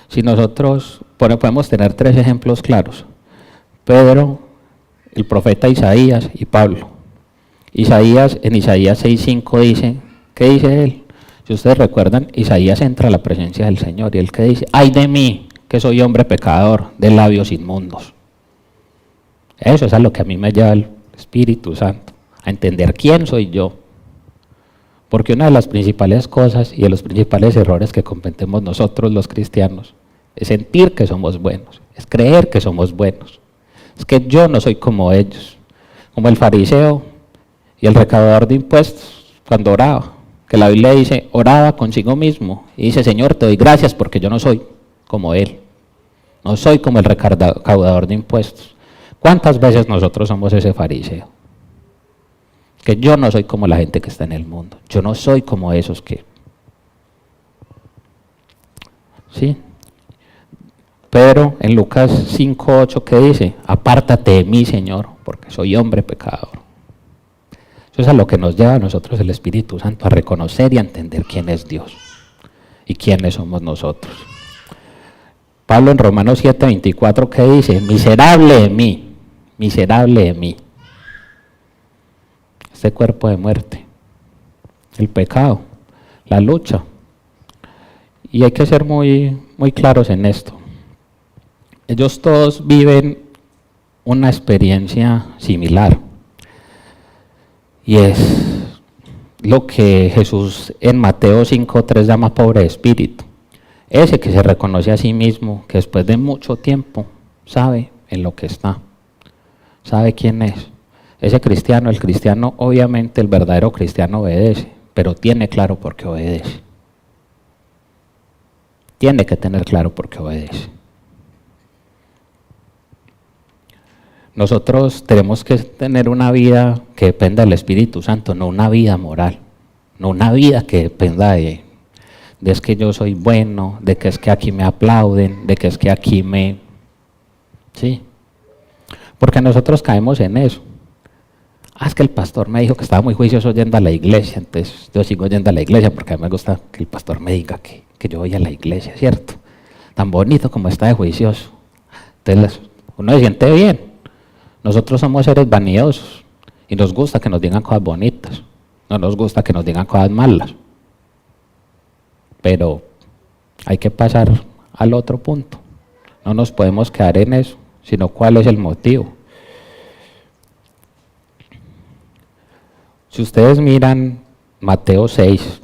Si nosotros podemos tener 3 ejemplos claros: Pedro, el profeta Isaías y Pablo. Isaías, en Isaías 6:5 dice, ¿qué dice él? Si ustedes recuerdan, Isaías entra a la presencia del Señor y él que dice, ¡ay de mí, que soy hombre pecador, de labios inmundos! Eso es a lo que a mí me lleva el Espíritu Santo, a entender quién soy yo. Porque una de las principales cosas y de los principales errores que cometemos nosotros los cristianos es sentir que somos buenos, es creer que somos buenos. Es que yo no soy como ellos, como el fariseo Y el recaudador de impuestos, cuando oraba, que la Biblia dice, oraba consigo mismo y dice, Señor, te doy gracias porque yo no soy como él. No soy como el recaudador de impuestos. ¿Cuántas veces nosotros somos ese fariseo? Que yo no soy como la gente que está en el mundo. Yo no soy como esos que... ¿Sí? Pero en Lucas 5:8, ¿qué dice? Apártate de mí, Señor, porque soy hombre pecador. Eso es a lo que nos lleva a nosotros el Espíritu Santo, a reconocer y a entender quién es Dios y quiénes somos nosotros. Pablo en Romanos 7:24, ¿qué dice? Miserable de mí, miserable de mí. Este cuerpo de muerte, el pecado, la lucha. Y hay que ser muy claros en esto. Ellos todos viven una experiencia similar. Y es lo que Jesús en Mateo 5:3 llama pobre de espíritu. Ese que se reconoce a sí mismo, que después de mucho tiempo sabe en lo que está, sabe quién es. Ese cristiano, el cristiano, obviamente el verdadero cristiano obedece, pero tiene claro por qué obedece. Tiene que tener claro por qué obedece. Nosotros tenemos que tener una vida que dependa del Espíritu Santo, no una vida moral, no una vida que dependa de es que yo soy bueno, de que es que aquí me aplauden, de que es que aquí me... Sí, porque nosotros caemos en eso. Es que el pastor me dijo que estaba muy juicioso yendo a la iglesia, entonces yo sigo yendo a la iglesia porque a mí me gusta que el pastor me diga que yo voy a la iglesia, ¿cierto? Tan bonito como está de juicioso. Entonces uno se siente bien. Nosotros somos seres vanidosos y nos gusta que nos digan cosas bonitas, no nos gusta que nos digan cosas malas. Pero hay que pasar al otro punto. No nos podemos quedar en eso, sino cuál es el motivo. Si ustedes miran Mateo 6,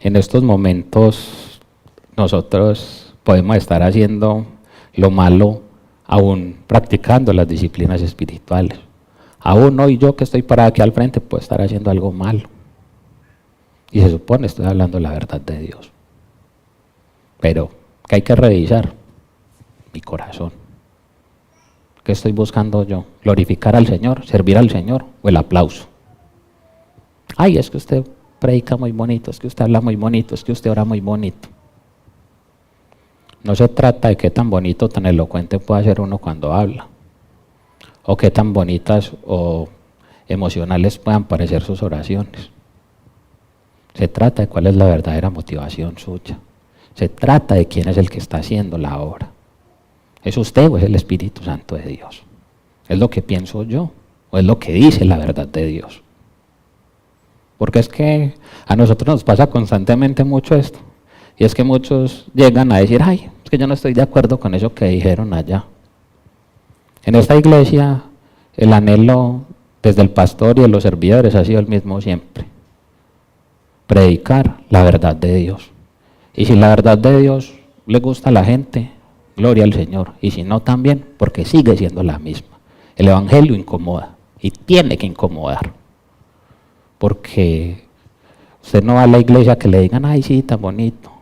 en estos momentos nosotros podemos estar haciendo lo malo, aún practicando las disciplinas espirituales. Aún hoy yo que estoy parado aquí al frente puedo estar haciendo algo malo. Y se supone estoy hablando la verdad de Dios. Pero, ¿qué hay que revisar? Mi corazón. ¿Qué estoy buscando yo? ¿Glorificar al Señor? ¿Servir al Señor? ¿O el aplauso? Ay, es que usted predica muy bonito, es que usted habla muy bonito, es que usted ora muy bonito. No se trata de qué tan bonito, tan elocuente puede ser uno cuando habla. O qué tan bonitas o emocionales puedan parecer sus oraciones. Se trata de cuál es la verdadera motivación suya. Se trata de quién es el que está haciendo la obra. ¿Es usted o es el Espíritu Santo de Dios? ¿Es lo que pienso yo o es lo que dice la verdad de Dios? Porque es que a nosotros nos pasa constantemente mucho esto. Y es que muchos llegan a decir, ay, es que yo no estoy de acuerdo con eso que dijeron allá. En esta iglesia el anhelo desde el pastor y de los servidores ha sido el mismo siempre. Predicar la verdad de Dios. Y si la verdad de Dios le gusta a la gente, gloria al Señor. Y si no, también, porque sigue siendo la misma. El evangelio incomoda y tiene que incomodar. Porque usted no va a la iglesia que le digan, ay, sí, tan bonito.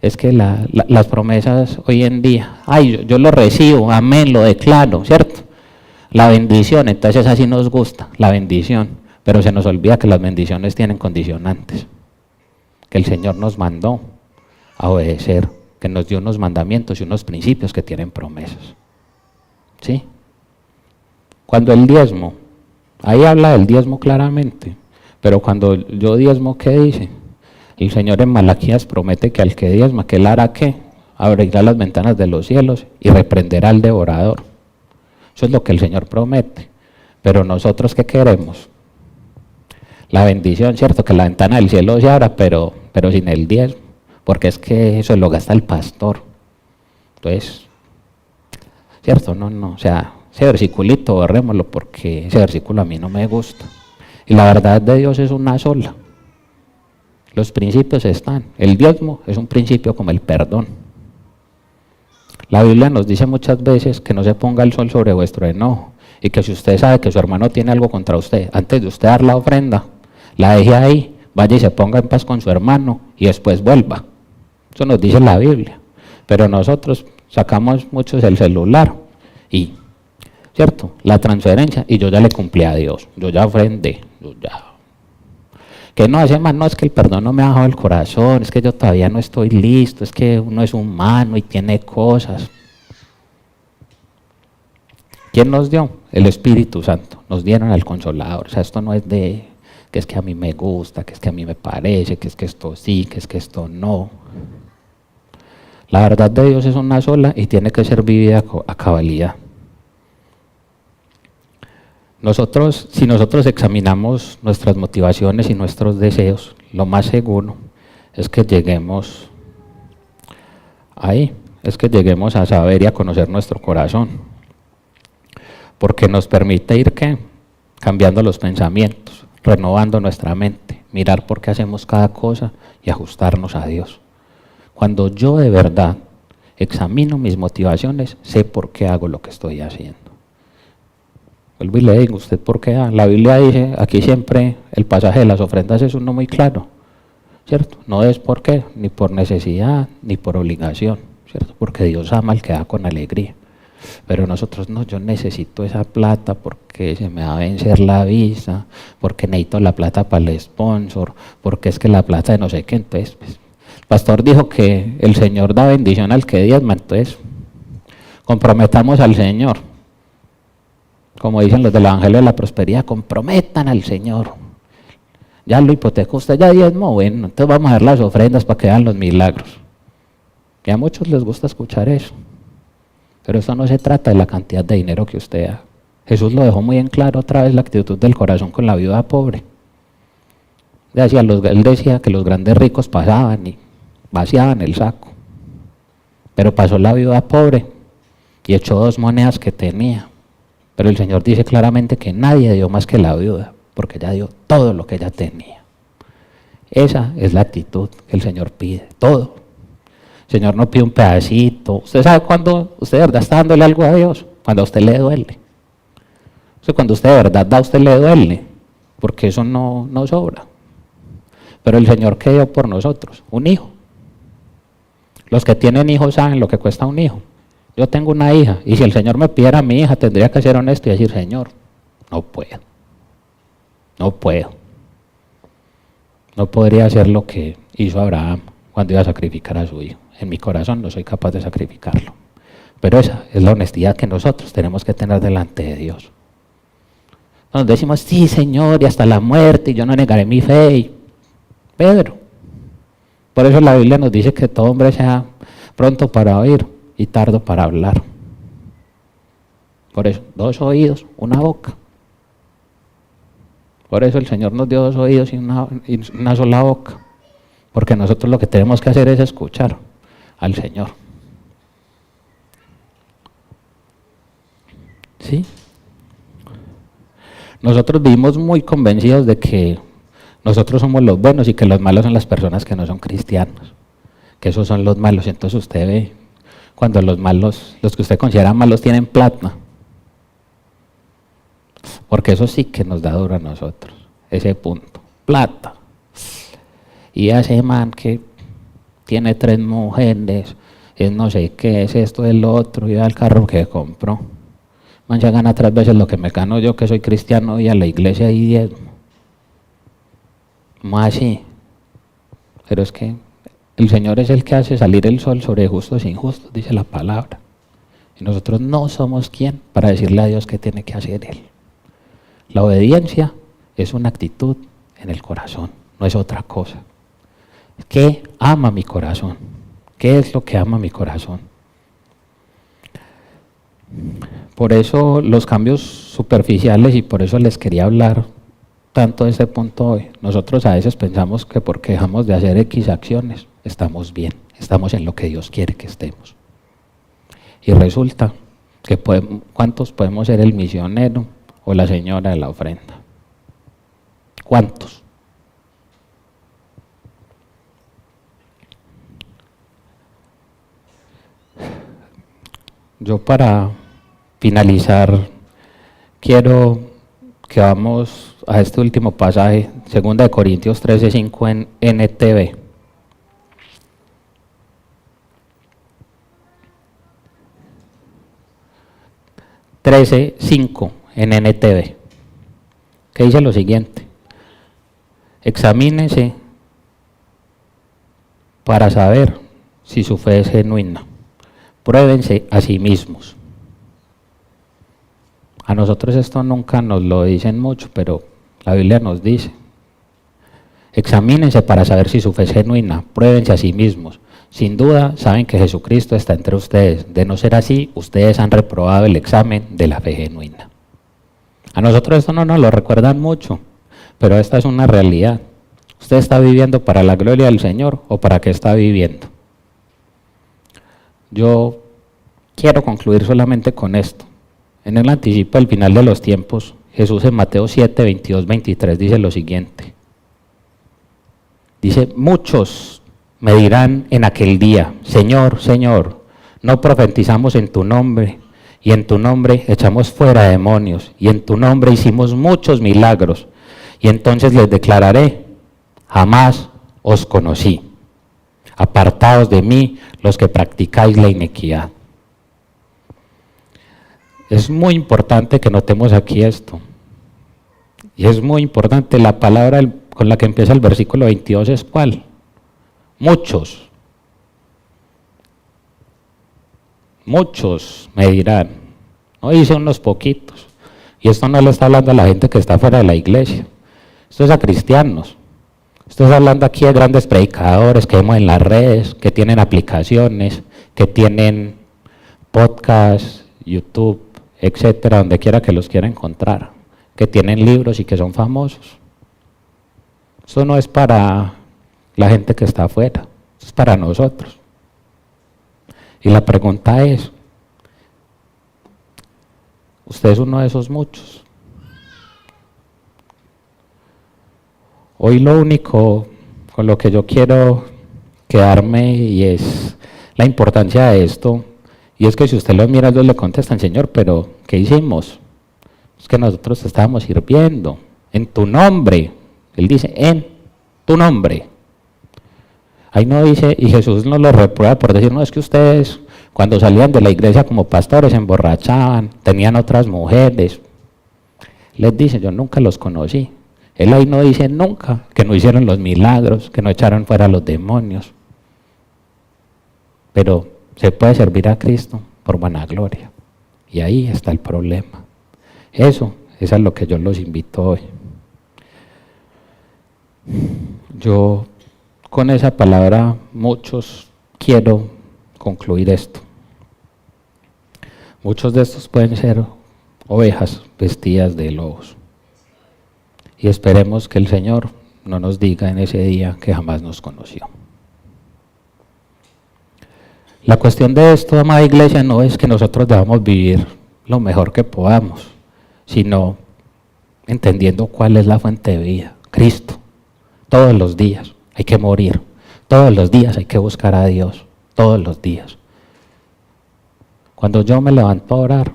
Es que las promesas hoy en día, ay, yo lo recibo, amén, lo declaro, ¿cierto? La bendición, entonces así nos gusta, la bendición. Pero se nos olvida que las bendiciones tienen condicionantes. Que el Señor nos mandó a obedecer, que nos dio unos mandamientos y unos principios que tienen promesas. ¿Sí? Cuando el diezmo, ahí habla del diezmo claramente, pero cuando yo diezmo, ¿qué dice? El Señor en Malaquías promete que al que diezma, que Él hará ¿qué? Abrirá las ventanas de los cielos y reprenderá al devorador. Eso es lo que el Señor promete. Pero nosotros, ¿qué queremos? La bendición, ¿cierto? Que la ventana del cielo se abra, pero sin el diezmo, porque es que eso lo gasta el pastor. Entonces, ¿cierto? No, o sea, ese versiculito borrémoslo porque ese versículo a mí no me gusta. Y la verdad de Dios es una sola. Los principios están. El diezmo es un principio como el perdón. La Biblia nos dice muchas veces que no se ponga el sol sobre vuestro enojo y que si usted sabe que su hermano tiene algo contra usted, antes de usted dar la ofrenda, la deje ahí, vaya y se ponga en paz con su hermano y después vuelva. Eso nos dice la Biblia. Pero nosotros sacamos muchos el celular y, ¿cierto? La transferencia y yo ya le cumplí a Dios, yo ya ofrendé, yo ya. Que no hace más, no es que el perdón no me ha bajado el corazón, es que yo todavía no estoy listo, es que uno es humano y tiene cosas. ¿Quién nos dio? El Espíritu Santo, nos dieron al Consolador. O sea, esto no es de que es que a mí me gusta, que es que a mí me parece, que es que esto sí, que es que esto no. La verdad de Dios es una sola y tiene que ser vivida a cabalidad. Si nosotros examinamos nuestras motivaciones y nuestros deseos, lo más seguro es que lleguemos ahí, es que lleguemos a saber y a conocer nuestro corazón, porque nos permite ir cambiando los pensamientos, renovando nuestra mente, mirar por qué hacemos cada cosa y ajustarnos a Dios. Cuando yo de verdad examino mis motivaciones, sé por qué hago lo que estoy haciendo. Vuelvo y le digo, ¿usted por qué? La Biblia dice, aquí siempre el pasaje de las ofrendas es uno muy claro, ¿cierto? No es por qué, ni por necesidad, ni por obligación, ¿cierto? Porque Dios ama al que da con alegría. Pero nosotros no, yo necesito esa plata porque se me va a vencer la visa, porque necesito la plata para el sponsor, porque es que la plata de no sé qué. Entonces, pues, el pastor dijo que el Señor da bendición al que diezma, entonces comprometamos al Señor. Como dicen los del Evangelio de la Prosperidad, comprometan al Señor. Ya lo hipotecó usted, ya diezmo, bueno, entonces vamos a dar las ofrendas para que vean los milagros. Y a muchos les gusta escuchar eso. Pero eso no se trata de la cantidad de dinero que usted da. Jesús lo dejó muy en claro otra vez, la actitud del corazón con la viuda pobre. Él decía que los grandes ricos pasaban y vaciaban el saco. Pero pasó la viuda pobre y echó 2 monedas que tenía. Pero el Señor dice claramente que nadie dio más que la viuda, porque ella dio todo lo que ella tenía. Esa es la actitud que el Señor pide, todo. El Señor no pide un pedacito. ¿Usted sabe cuándo usted de verdad está dándole algo a Dios? Cuando a usted le duele. O sea, cuando usted de verdad da, a usted le duele, porque eso no sobra. Pero el Señor, ¿qué dio por nosotros? Un hijo. Los que tienen hijos saben lo que cuesta un hijo. Yo tengo una hija, y si el Señor me pidiera a mi hija, tendría que ser honesto y decir, Señor, no puedo. No puedo. No podría hacer lo que hizo Abraham cuando iba a sacrificar a su hijo. En mi corazón no soy capaz de sacrificarlo. Pero esa es la honestidad que nosotros tenemos que tener delante de Dios. Nos decimos, sí, Señor, y hasta la muerte, y yo no negaré mi fe. Y Pedro. Por eso la Biblia nos dice que todo hombre sea pronto para oír y tardo para hablar. Por eso, 2 oídos, una boca. Por eso el Señor nos dio 2 oídos y una sola boca. Porque nosotros lo que tenemos que hacer es escuchar al Señor. ¿Sí? Nosotros vivimos muy convencidos de que nosotros somos los buenos y que los malos son las personas que no son cristianos. Que esos son los malos. Entonces usted ve cuando los malos, los que usted considera malos, tienen plata. Porque eso sí que nos da duro a nosotros, ese punto. Plata. Y ese man que tiene 3 mujeres, es no sé qué, es esto, es lo otro, y va al carro que compró. Man ya gana 3 veces lo que me gano yo, que soy cristiano, y a la iglesia y diezmo. Más así. Pero es que el Señor es el que hace salir el sol sobre justos e injustos, dice la palabra. Y nosotros no somos quien para decirle a Dios qué tiene que hacer Él. La obediencia es una actitud en el corazón, no es otra cosa. ¿Qué ama mi corazón? ¿Qué es lo que ama mi corazón? Por eso los cambios superficiales, y por eso les quería hablar tanto de este punto hoy. Nosotros a veces pensamos que porque dejamos de hacer X acciones, estamos bien, estamos en lo que Dios quiere que estemos. Y resulta que ¿cuántos podemos ser el misionero o la señora de la ofrenda? ¿Cuántos? Yo para finalizar quiero que vamos a este último pasaje, 2 Corintios 13:5 en NTV. En NTV, que dice lo siguiente: examínense para saber si su fe es genuina, pruébense a sí mismos. A nosotros esto nunca nos lo dicen mucho, pero la Biblia nos dice: examínense para saber si su fe es genuina, pruébense a sí mismos. Sin duda saben que Jesucristo está entre ustedes. De no ser así, ustedes han reprobado el examen de la fe genuina. A nosotros esto no nos lo recuerdan mucho, pero esta es una realidad. ¿Usted está viviendo para la gloria del Señor o para qué está viviendo? Yo quiero concluir solamente con esto. En el anticipo del final de los tiempos, Jesús en Mateo 7, 22, 23 dice lo siguiente. Dice: muchos me dirán en aquel día: Señor, Señor, no profetizamos en tu nombre, y en tu nombre echamos fuera demonios, y en tu nombre hicimos muchos milagros. Y entonces les declararé: jamás os conocí. Apartaos de mí los que practicáis la iniquidad. Es muy importante que notemos aquí esto. Y es muy importante, la palabra con la que empieza el versículo 22 es ¿cuál? Muchos. Muchos me dirán. No dice unos poquitos. Y esto no le está hablando a la gente que está fuera de la iglesia. Esto es a cristianos. Esto está hablando aquí de grandes predicadores que vemos en las redes, que tienen aplicaciones, que tienen podcasts, YouTube, etcétera, donde quiera que los quiera encontrar, que tienen libros y que son famosos. Esto no es para la gente que está afuera, esto es para nosotros. Y la pregunta es: ¿usted es uno de esos muchos? Hoy lo único con lo que yo quiero quedarme y es la importancia de esto, y es que si usted lo mira, ellos le contestan: Señor, pero ¿qué hicimos? Es que nosotros te estábamos sirviendo en tu nombre. Él dice: en tu nombre. Ahí no dice, y Jesús no lo reprueba por decir: no, es que ustedes cuando salían de la iglesia como pastores se emborrachaban, tenían otras mujeres. Les dice: yo nunca los conocí. Él ahí no dice nunca que no hicieron los milagros, que no echaron fuera a los demonios. Pero se puede servir a Cristo por vanagloria. Y ahí está el problema. Eso es a lo que yo los invito hoy. Yo con esa palabra, muchos, quiero concluir esto. Muchos de estos pueden ser ovejas vestidas de lobos. Y esperemos que el Señor no nos diga en ese día que jamás nos conoció. La cuestión de esto, amada iglesia, no es que nosotros debamos vivir lo mejor que podamos, sino entendiendo cuál es la fuente de vida, Cristo. Todos los días hay que morir, todos los días hay que buscar a Dios, todos los días. Cuando yo me levanto a orar,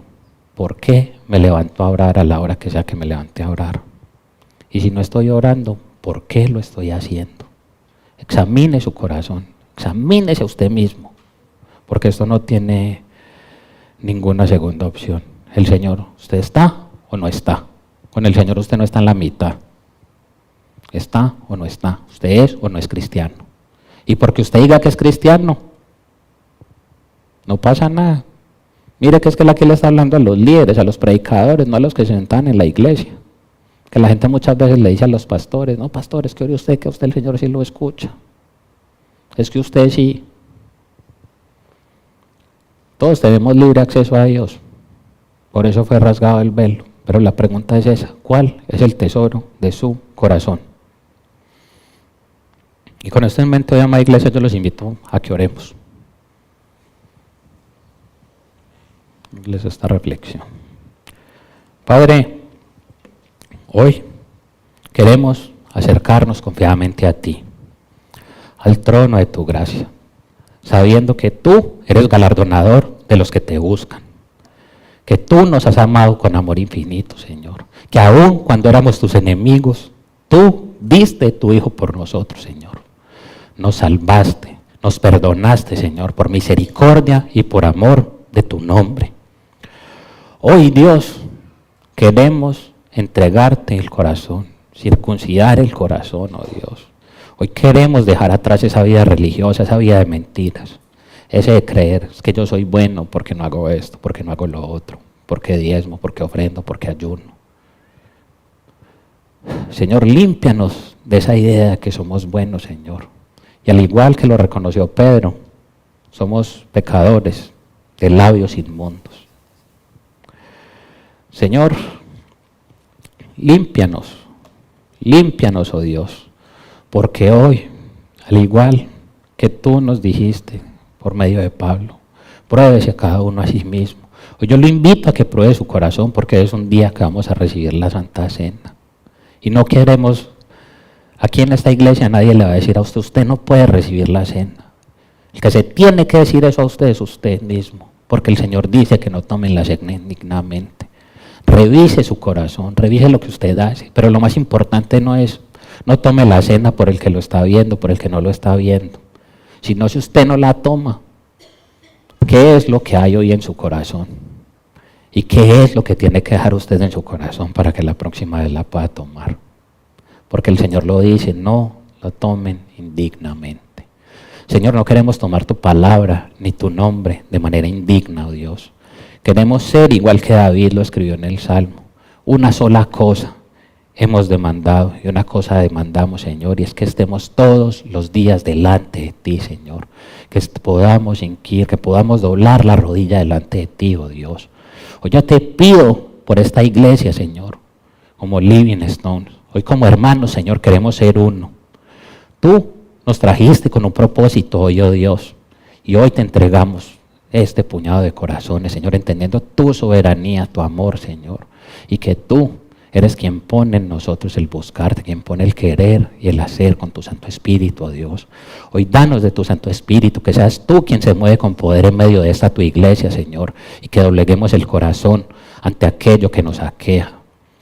¿por qué me levanto a orar a la hora que sea que me levante a orar? Y si no estoy orando, ¿por qué lo estoy haciendo? Examine su corazón, examínese a usted mismo, porque esto no tiene ninguna segunda opción. El Señor, ¿usted está o no está? Con el Señor usted no está en la mitad. ¿Está o no está? ¿Usted es o no es cristiano? Y porque usted diga que es cristiano, no pasa nada. Mire que es que aquí le está hablando a los líderes, a los predicadores, no a los que se sentan en la iglesia. Que la gente muchas veces le dice a los pastores: no, pastores, que ore usted, que a usted el Señor sí lo escucha. Es que usted sí. Todos tenemos libre acceso a Dios. Por eso fue rasgado el velo. Pero la pregunta es esa: ¿cuál es el tesoro de su corazón? Y con esto en mente, hoy, amada iglesia, yo los invito a que oremos. Les esta reflexión. Padre, hoy queremos acercarnos confiadamente a ti, al trono de tu gracia, sabiendo que tú eres galardonador de los que te buscan. Que tú nos has amado con amor infinito, Señor. Que aun cuando éramos tus enemigos, tú diste tu Hijo por nosotros, Señor. Nos salvaste, nos perdonaste, Señor, por misericordia y por amor de tu nombre. Hoy, Dios, queremos entregarte el corazón, circuncidar el corazón, oh Dios. Hoy queremos dejar atrás esa vida religiosa, esa vida de mentiras. Ese de creer, es que yo soy bueno porque no hago esto, porque no hago lo otro, porque diezmo, porque ofrendo, porque ayuno. Señor, límpianos de esa idea de que somos buenos, Señor. Y al igual que lo reconoció Pedro, somos pecadores de labios inmundos. Señor, límpianos, oh Dios, porque hoy, al igual que tú nos dijiste, por medio de Pablo, pruébese a cada uno a sí mismo. Hoy yo lo invito a que pruebe su corazón porque es un día que vamos a recibir la Santa Cena. Y no queremos, aquí en esta iglesia nadie le va a decir a usted, usted no puede recibir la cena. El que se tiene que decir eso a usted es usted mismo, porque el Señor dice que no tomen la cena indignamente. Revise su corazón, revise lo que usted hace, pero lo más importante no es, no tome la cena por el que lo está viendo, por el que no lo está viendo. Sino si usted no la toma, ¿qué es lo que hay hoy en su corazón? ¿Y qué es lo que tiene que dejar usted en su corazón para que la próxima vez la pueda tomar? Porque el Señor lo dice, no lo tomen indignamente. Señor, no queremos tomar tu palabra ni tu nombre de manera indigna, oh Dios. Queremos ser igual que David lo escribió en el Salmo. Una sola cosa hemos demandado y una cosa demandamos, Señor, y es que estemos todos los días delante de ti, Señor. Que podamos inquirir, que podamos doblar la rodilla delante de ti, oh Dios. Hoy yo te pido por esta iglesia, Señor, como Living Stones. Hoy como hermanos, Señor, queremos ser uno. Tú nos trajiste con un propósito hoy, oh Dios, y hoy te entregamos este puñado de corazones, Señor, entendiendo tu soberanía, tu amor, Señor, y que tú eres quien pone en nosotros el buscarte, quien pone el querer y el hacer con tu Santo Espíritu, oh Dios. Hoy danos de tu Santo Espíritu, que seas tú quien se mueve con poder en medio de esta tu iglesia, Señor, y que dobleguemos el corazón ante aquello que nos aqueja,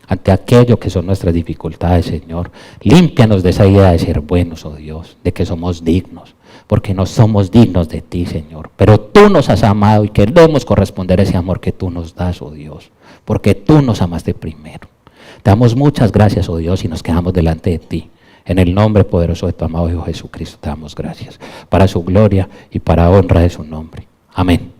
ante aquello que son nuestras dificultades, Señor. Límpianos de esa idea de ser buenos, oh Dios, de que somos dignos, porque no somos dignos de ti, Señor. Pero tú nos has amado y queremos corresponder a ese amor que tú nos das, oh Dios, porque tú nos amaste primero. Te damos muchas gracias, oh Dios, y nos quedamos delante de ti. En el nombre poderoso de tu amado Hijo Jesucristo te damos gracias, para su gloria y para honra de su nombre. Amén.